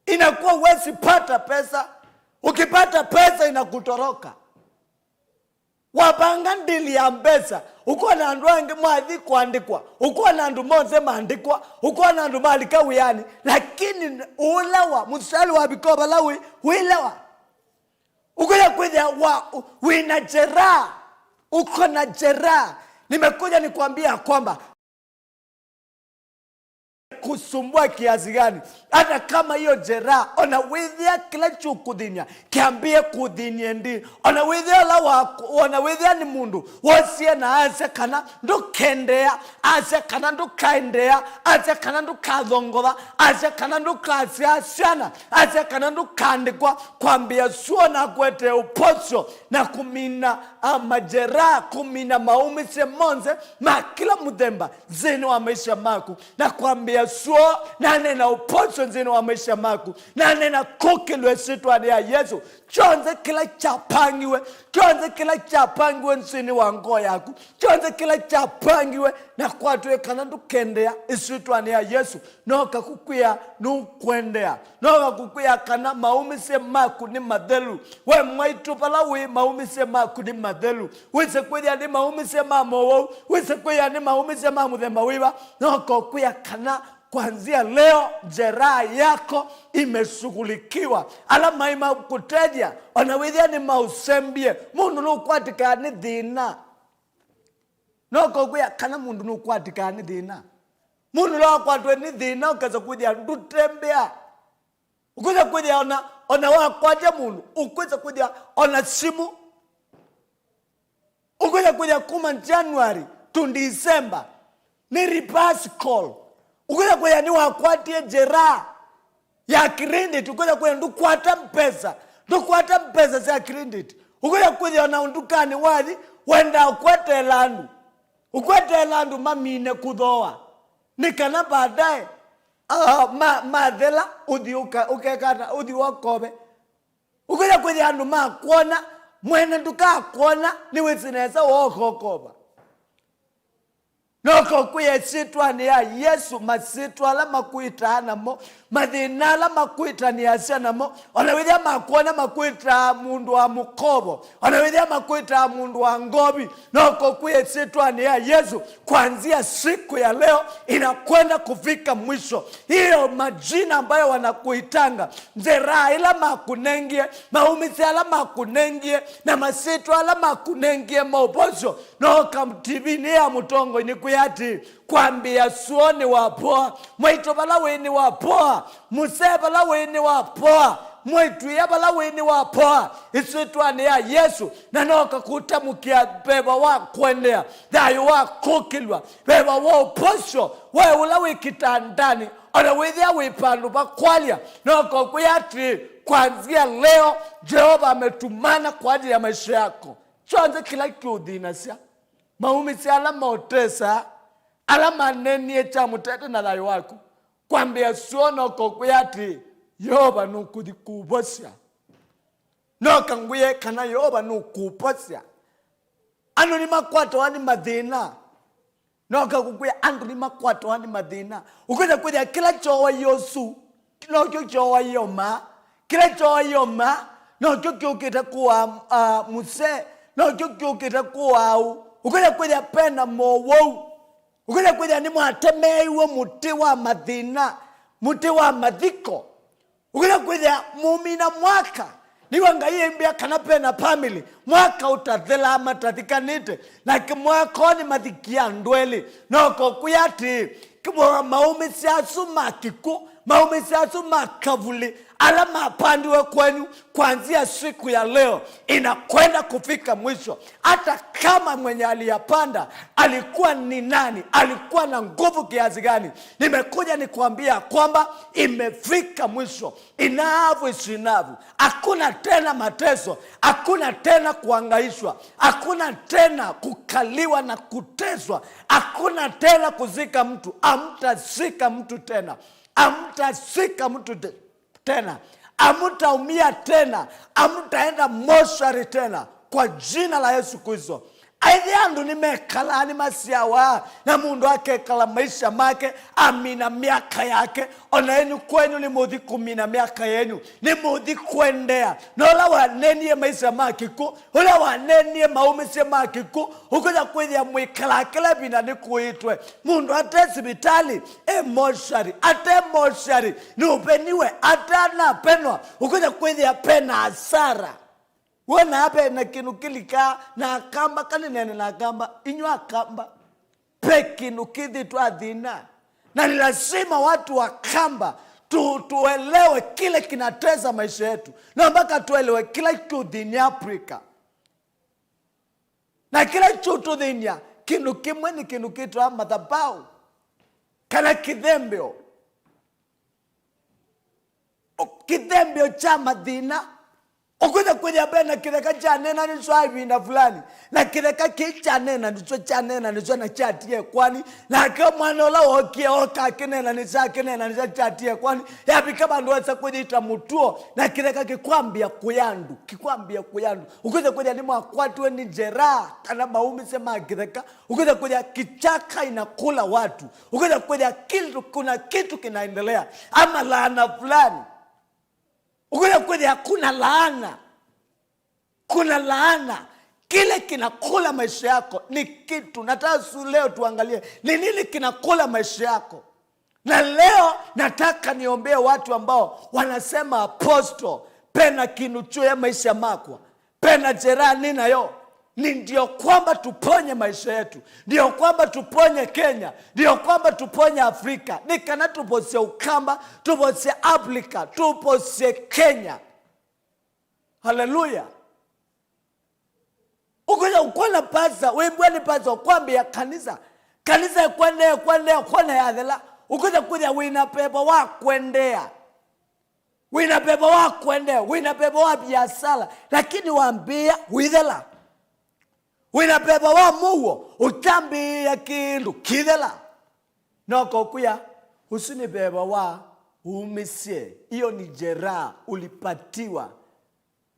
inakuwa wezi pata pesa. Ukipata pesa inakutoroka. Wapanga ndili ya pesa. Ukuwa na andu wange mwadhi kuandikwa, ukuwa na andu moze maandikwa, ukuwa na andu malika wiyani. Lakini ulewa, musali wabikoba lawi, ulewa. Ukuja kwezi wina jeraha, uko na jeraha. Nimekuja nikuambia kwamba kusumbua kiasi gani, hata kama hiyo jeraha onawidhia kila chukudhinia kiambie kudhinie ndi, onawidhia la wako, onawidhia ni mundu wosie na ase kana ndu kendea, ase kana ndu kaendea, ase kana ndu kadhongola, ase kana ndu kasiasiana, ase kana ndu kandikwa. Kwambia suo na kwete uposo na kumina majeraha, kumina maumise monze makila mudemba zini wa maisha maku. Na kwambia suo na nena uposo zini wa maisha maku, na nena kukilwe sitwani ya Yesu. Chonze kila chapangiwe, chonze kila chapangiwe nsini wango yaku, chonze kila chapangiwe na kwa tuwe kanandu kendea isitwani ya Yesu. Noka kukuya nukwendea, noka kukuya kana maumise maku ni madelu. We mwaitu pala we maumise maku ni madelu. Wise kwenya ni maumise mamowo, wise kwenya ni maumise mamudhema wiwa. Noka kukuya kana kuanzia leo jeraha yako imeshughulikiwa. Alama ima kuteja, onawidhia ni mausembie. Mundu nukwatika ni dhina. Noko kuya kana mundu nukwatika ni dhina. Mundu nukwatika ni dhina ukaza kuja ndutembea. Ukuza kuja ona wakwaja mundu. Ukuza kuja ona simu. Ukuza kuja kuma January to December. Ni reverse call. Ukuja kuja ni wakwatia jeraha ya credit. Ukuja kuja ndukwata mpesa. Ndukwata mpesa za credit. Ukuja kuja ona undukani wadi wenda ukwete landu. Ukwete landu mamine kudoa. Nikana baadaye madhela ukekata udi wakobe. Ukuja kuja andu makuona mwene nduka kuona niwe sineza wakokoba. Noko kuye sitwani ya Yesu, masitwala makuitana mo, madhinala makuitani ya sana mo. Onawidhia makuona makuita mundu wa mukobo, onawidhia makuita mundu wa ngobi. Noko kuye sitwani ya Yesu, kuanzia siku ya leo inakwenda kufika mwisho. Hiyo majina ambayo wanakuitanga, jeraha ila makunengie, maumisi ala makunengie, na masitwala makunengie maobozo. Noka mtibini ya mutongo ni kuyati kwambia suoni wapoa, mwaito bala weni wapoa, museba la weni wapoa, mwetu yabala wini wapoa isitwane ya Yesu na noka kutamukia beba wa kwendea dayo wa kukilwa beba wa uposho wa ulawi kitandani ona withia wipandu bakwalia noka kuyati kuanzia leo Jehova ametumana kwa ajili ya maisha yako. Chonze kila kiudhinasia maumisi alama otesa alama nenie cha mutete na dayo wako kwambia suono kokuyati Yoba nukudikubosia noka nguye kana Yoba nukuposia anu ni makwato wani madhina noka kukuya anu ni makwato wani madhina ukuja kuja kila chowa yosu noka chowa yoma kila chowa yoma noka kyukita kuwa muse noka kyukita kuwa ukuja kuja pena mowo ukuja kuja ni mwatemeiwe muti wa madhina muti wa madhiko ukuja kuja mumina mwaka niwa ngaye mbia kanape na family mwaka utadhela ama tadhikanite like mwaka ni madhikia ndweli noko kuyati kimo maumisi asu makiku maumisi asu makavuli alama pandiwe kwenu kuanzia siku ya leo inakwenda kufika mwisho. Hata kama mwenye aliyapanda alikuwa ni nani, alikuwa na nguvu kiasi gani, nimekuja nikuambia kwamba imefika mwisho. Inavu isinavu, hakuna tena mateso, hakuna tena kuangaishwa, hakuna tena kukaliwa na kuteswa, hakuna tena kuzika mtu. Amtazika mtu tena, amtazika mtu tena, amutaumia tena, amutaenda moshari tena kwa jina la Yesu Kristo. Aidhi andu nimekala ni masiawa na mundu wake kala maisha make amina miaka yake ona yenu kwenyu ni mudhi kumina miaka yenu ni mudhi kuendea nola wanenie maisha makiku ula wanenie maumisi makiku ukuja kwithia mwikala kila bina ni kuitwe mundu ate sibitali moshari ate moshari ni upeniwe ate anapenwa ukuja kwithia pena asara wana hape na kinukilika na kamba kaninene na kamba inywa kamba peki nukithi tuathina na ni lazima watu wa kamba tuelewe kile kinateza maisha yetu na mpaka tuelewe kila kiudhinia Afrika na kila kiudhinia kinukimwe ni kinukitu wa madhabau kana kidhembio cha madhina ukuja kwenye bena kireka cha nena ni swabi na fulani na kireka kicha nena ni cha nena ni na chatie kwani na kama nola okia oka kinena ni cha kinena ni chatie kwani yapi kama ndo wasa kujiita mutuo na kireka kikwambia kuyandu ukuja kwenye ni mwakwatu ni jeraha kana maumi sema kireka ukuja kwenye kichaka inakula watu ukuja kwenye kitu kuna kitu kinaendelea ama laana fulani ukuja kwenye hakuna laana. Kuna laana. Kile kinakula maisha yako ni kitu. Nataka leo tuangalie ni nini kinakula maisha yako. Na leo nataka niombee watu ambao wanasema aposto pena kinucho ya maisha makwa. Pena jeraha nina yo. Ni ndio kwamba tuponye maisha yetu. Ndio kwamba tuponye Kenya. Ndio kwamba tuponye Afrika. Nikana tupose Ukamba, tupose Afrika, tupose Kenya. Haleluya. Ukuja ukona pasa, wembweni pasa kwambia kanisa. Kanisa kwendea ya adela. Ukuja kuja winapepa wa kwendea. Winapepa wa kwendea, winapepa wa biasala. Lakini waambia widela. Winapepa wa muwo, utambi ya kindu, kidela. Noko kuya, usini pepa wa umisie. Iyo ni jeraha, ulipatiwa.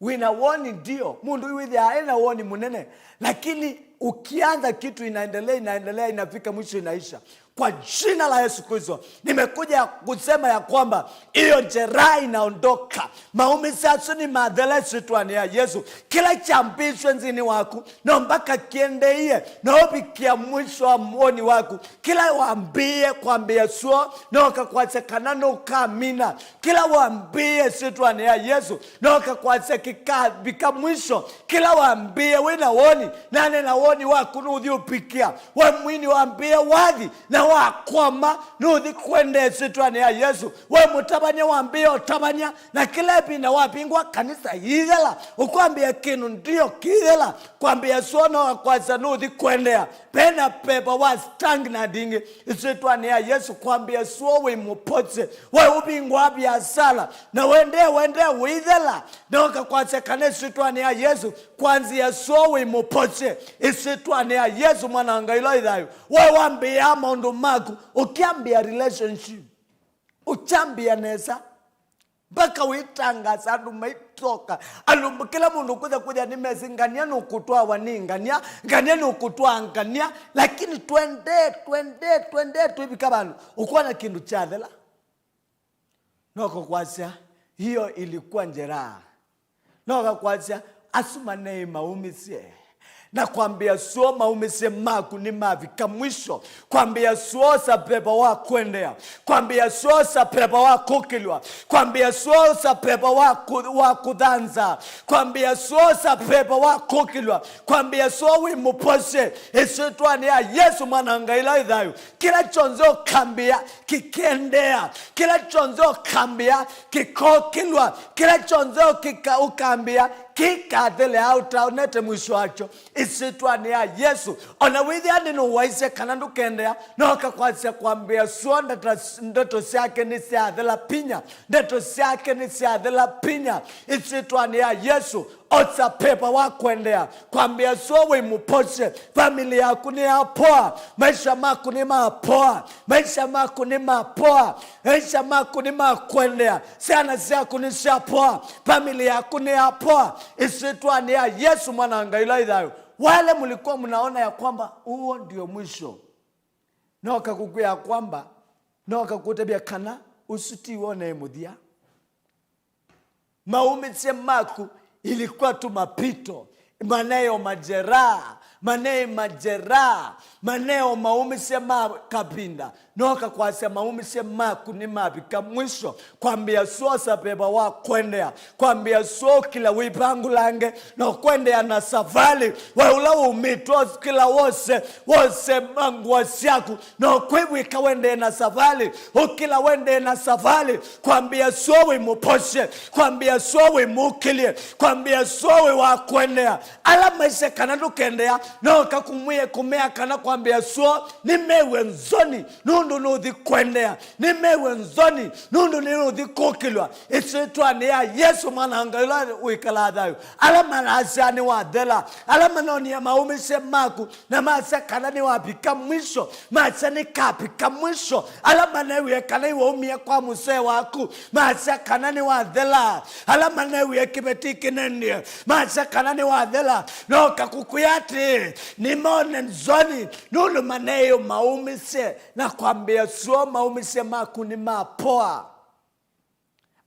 Winawoni ndio, mundu iwithi haina woni munene. Lakini ukianza kitu inaendelea, inafika mwisho inaisha. Kwa jina la Yesu Kristo, nimekuja kusema ya kwamba iyo jeraha inaondoka. Maumisi asuni madhelesi tuani ya Yesu. Kila chambishwe nzini waku, na mpaka kiendeye, na obikia mwisho wa mwoni waku. Kila waambie kwambia suo, na wakakwase no kamina. Kila waambie situani ya Yesu, na wakakwase bika mwisho. Kila waambie wina woni, nane na woni waku nuudhi upikia. Wamwini waambie wadhi, na wakwama nuthi kwende sitwani ya Yesu we mutabanya wambia otabanya na kila pina wapingwa kanisa yigala ukwambia kinu ndio kigala kwambia sono kwasa nuthi kwendea pena pepa wa stagnading sitwani ya Yesu kwambia so we mupotse we ubingwa bya sala na wende wigala noka kwasa kanisa sitwani ya Yesu kwanzia so we mupotse isitwani ya Yesu mwananga ilo idhayo we wambia mondo maku ukiambia relationship uchambia nesa baka witanga sandu maitoka alumbukila mundu kuja nimezingania nukutoa waningania ngania nukutoa ngania lakini twende tuibika bantu ukuwa na kindu chathela noko kwasya hiyo ilikuwa njeraha noko kwasya asumane maumisie na kwambia so maumise maku ni mavika mwisho kwambia so sa pepa wa kwendea kwambia so sa pepa wa kukilwa kwambia so sa pepa wa kudanza kwambia so sa pepa wa kukilwa kwambia so wimupose isitwani ya Yesu mwananga ila idhayo kila chonzo kambia kikendea kila chonzo kambia kikokilwa kila chonzo ukambia kikadele autaonete mwisho wacho isitwani ya Yesu ona withiani nuwaise kana ndukendea noka kwasya kwambia so ndoto syake ni siathela pinya ndoto syake ni siathela pinya isitwani ya Yesu otsa pepa wa kwendea kwambia so we mupose familia yako ni apoa maisha mako ni mapoa maisha mako ni mapoa maisha mako ni makwendea sana zako ni sapoa familia yako ni apoa isitwani ya Yesu mwananga ila idhayo wale mlikuwa mnaona ya kwamba huo ndio mwisho noka kukuya kwamba noka kutebia kana usitione mudia maumitse maku ilikuwa tu mapito maneo majeraha maneo maumise makapinda noka kwasya maumise maku ni mabika mwisho kwambia so sa pepa wa kwendea kwambia so kila wipangu lange no kwendea na safari waula umito kila wose mangu wasyaku no kwibwika wende na safari ukila wende na safari kwambia so we muposhe kwambia so we mukilie kwambia so we wa kwendea ala maisha kana ndukendea noka kumwie kumea kana kwambia so nimewe nzoni nundu nuthi kwendea nimewe nzoni nundu nuthi kukilwa isitwani ya Yesu mwananga ila uikala dhayo ala marasa ni wadhela ala manoni ya maumise maku na masa kana ni wapika mwisho masa ni kapika mwisho ala manewe kana ni waumia kwa muse waku masa kana ni wadhela ala manewe kibetiki nende masa kana ni wadhela noka kukuyati nimone nzoni nundu maneyo maumise na kwambia so maumise maku ni mapoa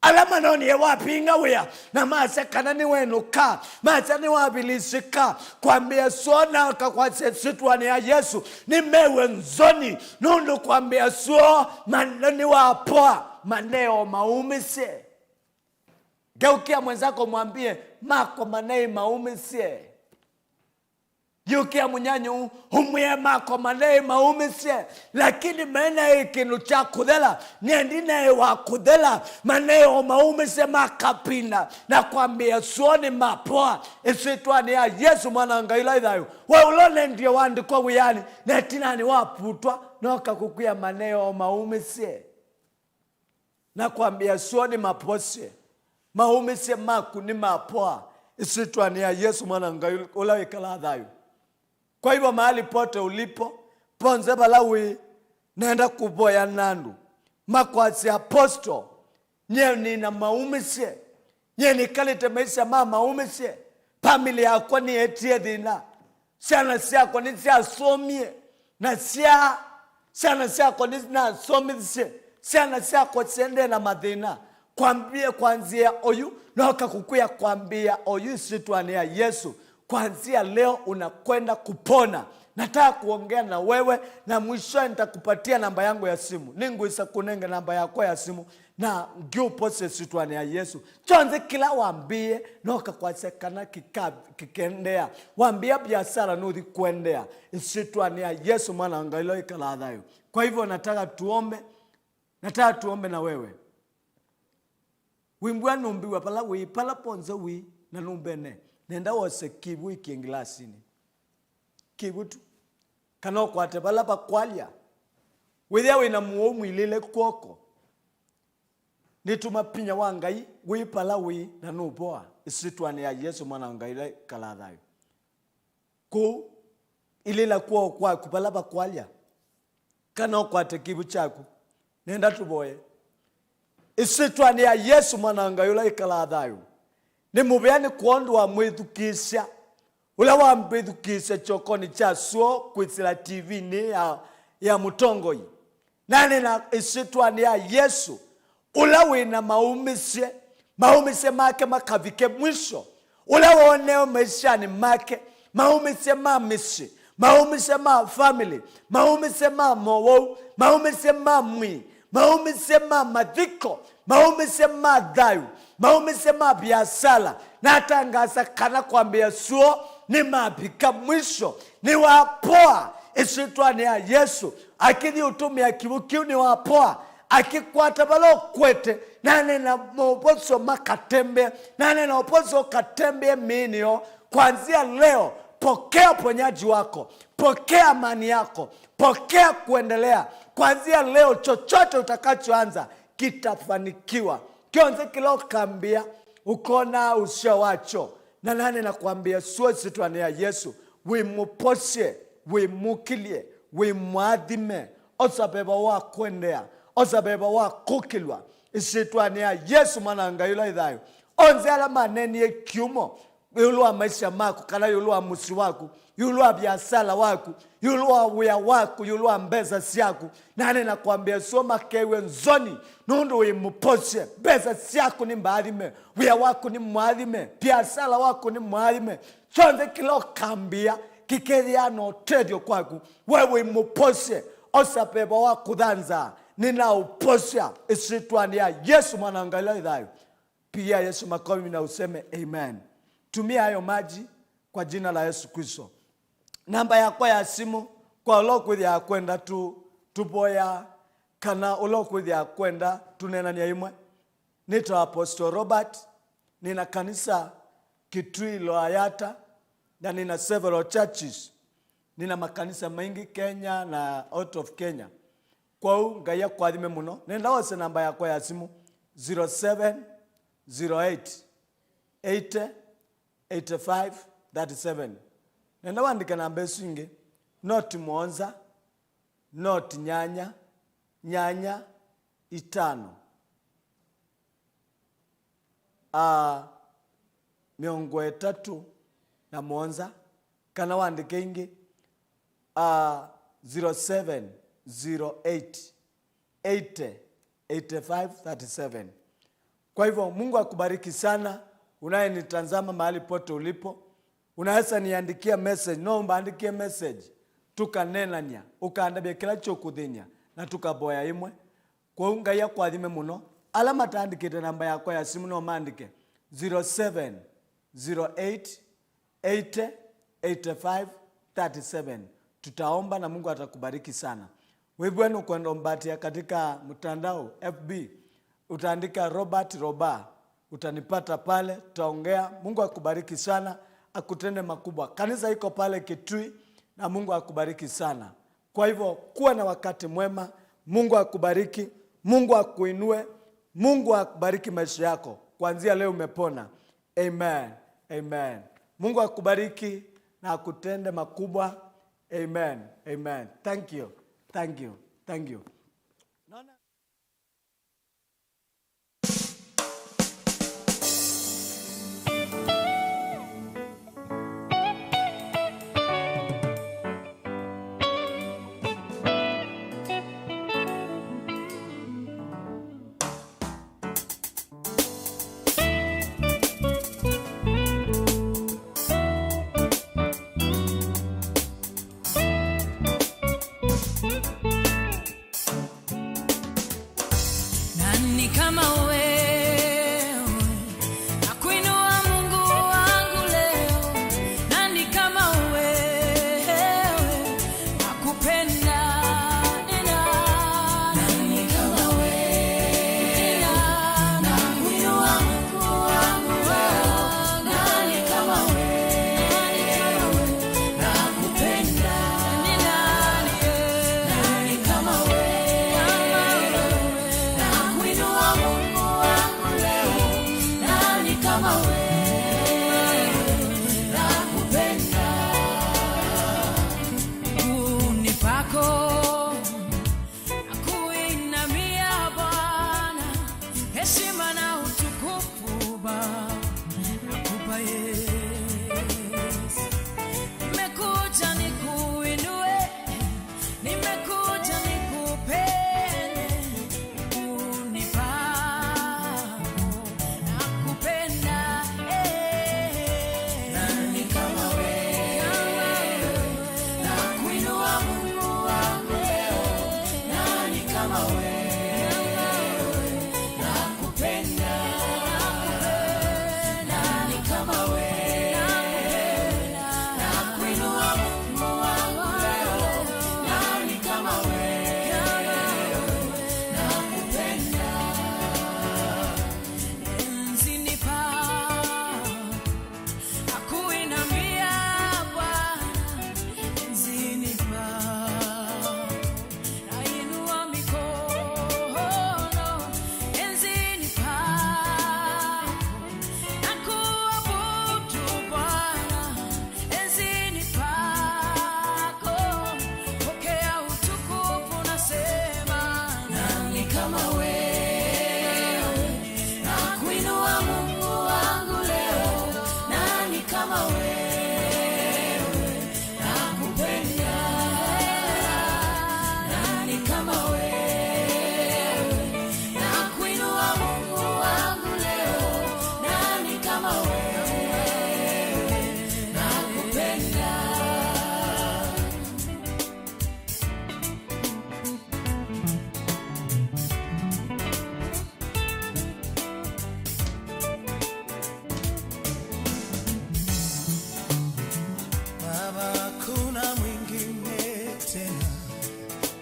alama noni ya wapinga wea na masa kanani wenuka masa ni wabilisika kwambia so na kakwase sitwani ya Yesu nimewe nzoni nundu kwambia so manani wapoa maneo maumise geukia mwenzako mwambie mako manei maumise yukia munyanyu humwe mako manei maumise lakini mena ikinu cha kudela niendine wa kudela maneo maumise makapina na kwambia suoni mapoa isitwani ya Yesu mwananga ila idhayo wa ulone ndio wandikwa wiyani netinani waputwa noka kukuya maneo maumise na kwambia suoni mapose maumise maku ni mapoa isitwani ya Yesu mwananga ila ikala idhayo. Kwa hivyo mahali pote ulipo, ponze balawi, nenda kuboya nandu. Makwasi aposto, nye ni na maumise, nye ni kalite maisha maumise, familia yako ni etie dina, siana siya kwa ni siya somie, na siana siya kwa ni siya somise, siana siya kwa sende na madina, kwambia kwanzia oyu, na waka kukuya kwambia oyu sitwani ya Yesu, kwanzia leo unakwenda kupona. Nataka kuongea na wewe na mwisho nitakupatia namba yangu ya simu. Ningu isa kunenge namba yako ya simu. na ngiupose sitwani ya Yesu chonze kila wambie noka kwasekana kikendea wambia biashara nuthi kuendea sitwani ya Yesu mwana ngailo ikaladhayo. Kwa hivyo nataka tuombe na wewe. Wimbwa numbiwa pala wi pala ponza wi na numbene nenda wose kibu ikienglasini kibu tu kana kwate pala pa kwalia withia wina muomu ilile kwoko nitumapinya wangai wi pala wi na nuboa isitwani ya Yesu mwana ngaile kaladhayo ku ilila kwa kupala pa kwalia kana kwate kibu chako nenda tuboye isitwani ya Yesu mwana ngaile kaladhayo ni mubeani kuondwa mwithukisha ula wa mbithukisha chokoni cha suo kwitsila TV ni ya mutongoi nani na isitwani ya Yesu ula wina maumise make makavike mwisho ula waoneo maishani make maumise mamishi maumise ma family maumise ma mowo maumise ma mwi maumise ma madhiko maumise ma dhayu maumise ma biasala natangaza kana kwambia suo ni mapika mwisho ni wapoa isitwani ya Yesu akidi utumia kibukiu ni wapoa akikwata balo kwete nane na moposo makatembe nane na oposo katembe minio kuanzia leo pokea ponyaji wako pokea amani yako pokea kuendelea kuanzia leo chochote utakachoanza kitafanikiwa kionze kilo kambia ukona usio wacho na nane na kuambia suo sitwani ya Yesu wimuposye wimukilie wimwadhime osabeba wa kwendea osabeba wa kukilwa isitwani ya Yesu mwana ngaila idhayo onze ala maneni ye kiumo yulua maisha mako kana yulua musi wako yulua biasala wako yulua wea wako yulua mbeza siyaku nane na kuambia soma kewe nzoni nundu wimuposye mbeza siyaku ni mbaadime wea wako ni mwadhime biasala wako ni mwadhime chonze kilo kambia kikeria no tedio kwaku wewe muposye osabeba wa kudhanza nina uposya isitwani ya Yesu mwana ngaila idhayo pia Yesu makomi na useme amen. Tumia hayo maji kwa jina la Yesu Kristo. Namba yako ya simu kwa ulokuthi ya kwenda tuboya kana ulokuthi ya kwenda tunena ni imwe nito Apostle Robert nina kanisa Kitui Loayata na nina several churches nina makanisa mengi Kenya na out of Kenya kwa ngaya kwa dhime muno nenda wase namba yako ya simu 0708 80 85 37 nenda wandika namba esinge not Monza not nyanya 5 miongo 3 na Monza kana wandike ingi 0708 80 85 37. Kwa hivyo Mungu akubariki sana. Unayenitazama mahali pote ulipo, unaweza niandikia message, naomba andikie message tukanenanya ukaandabia kila chokudhinya na tukaboya imwe kwa unga ya kwa dhime muno alama taandikite namba yako ya simu no maandike 0708 80 85 37. Tutaomba na Mungu atakubariki sana. Wewe kwenda mbatia katika mtandao FB utaandika Robert Roba utanipata pale, tutaongea. Mungu akubariki sana, akutende makubwa. Kanisa iko pale Kitui na Mungu akubariki sana. Kwa hivyo kuwa na wakati mwema. Mungu akubariki, Mungu akuinue, Mungu akubariki maisha yako. Kuanzia leo umepona. Amen. Amen. Mungu akubariki na akutende makubwa. Amen. Amen. Thank you. Thank you. Thank you.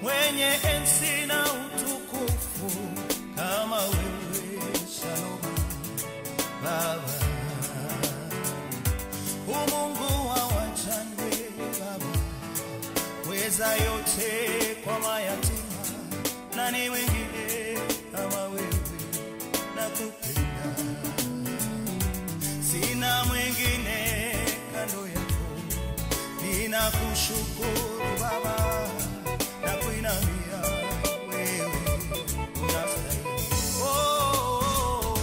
mwenye enzi na utukufu kama wewe. Shalom Baba, umungu wa wajane Baba, weza yote kwa mayatima, nani wengine kama wewe, nakupenda, sina mwingine kando yako, ninakushukuru Baba, nakuinamia wewe unastahili. Oh,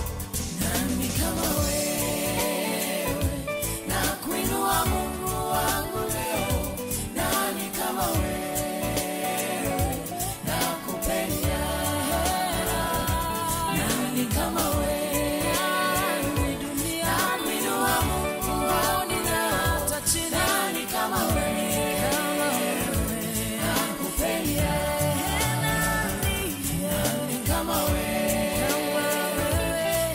nani kama wewe, nakuinua Mungu wangu leo, nani kama wewe, nakupenda, nani kama wewe, nakuinua Mungu wangu leo, nani kama wewe, nakupenda, nani kama wewe,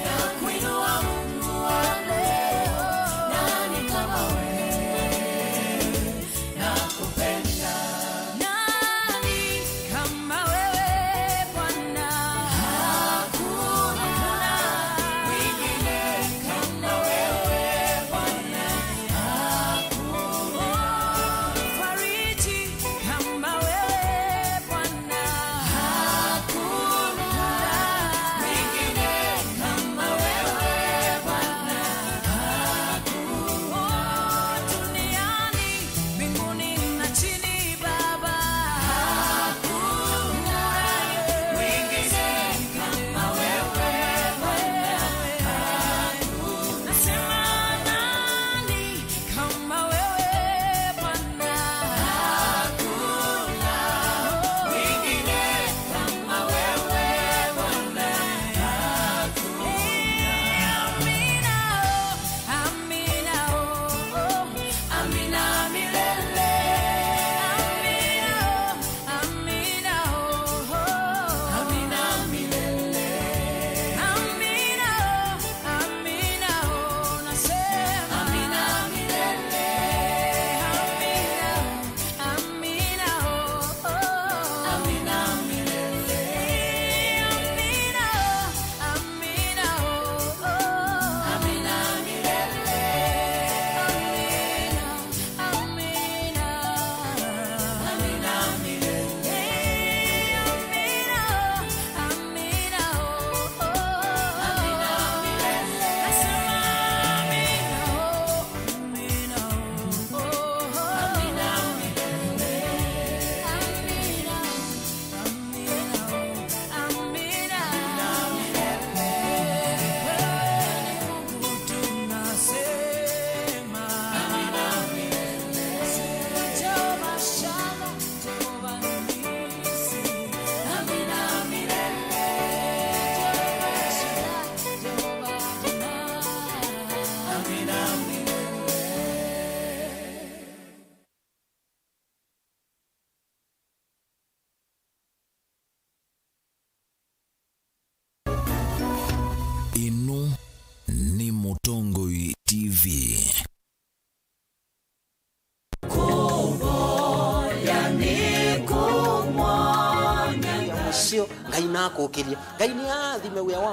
nakuinua Mungu wangu leo, nani kama wewe, nakupenda, nani kama wewe Bwana, hakuna mwingine kama wewe Bwana, hakuna fariji kama wewe Bwana, hakuna mwingine kama wewe Bwana, hakuna duniani, mbinguni na chini Baba, hakuna mwingine kama wewe Bwana, hakuna. Nasema nani kama wewe Bwana, hakuna mwingine kama wewe Bwana, hakuna. Amina, amina, amina milele, amina, amina milele, amina, amina, nasema amina milele, amina, amina, amina milele, amina, amina, amina milele, amina, amina milele, amina, amina, amina milele, nasema amina, amina, amina milele, amina, amina, Mungu tunasema amina milele, Jehova Shalom, Jehova Nisi, amina milele, Jehova Shaddai, Jehova Adonai, amina milele. Ino ni Mutongoi TV. Sio ngai nako kiria ngai ni athime we wa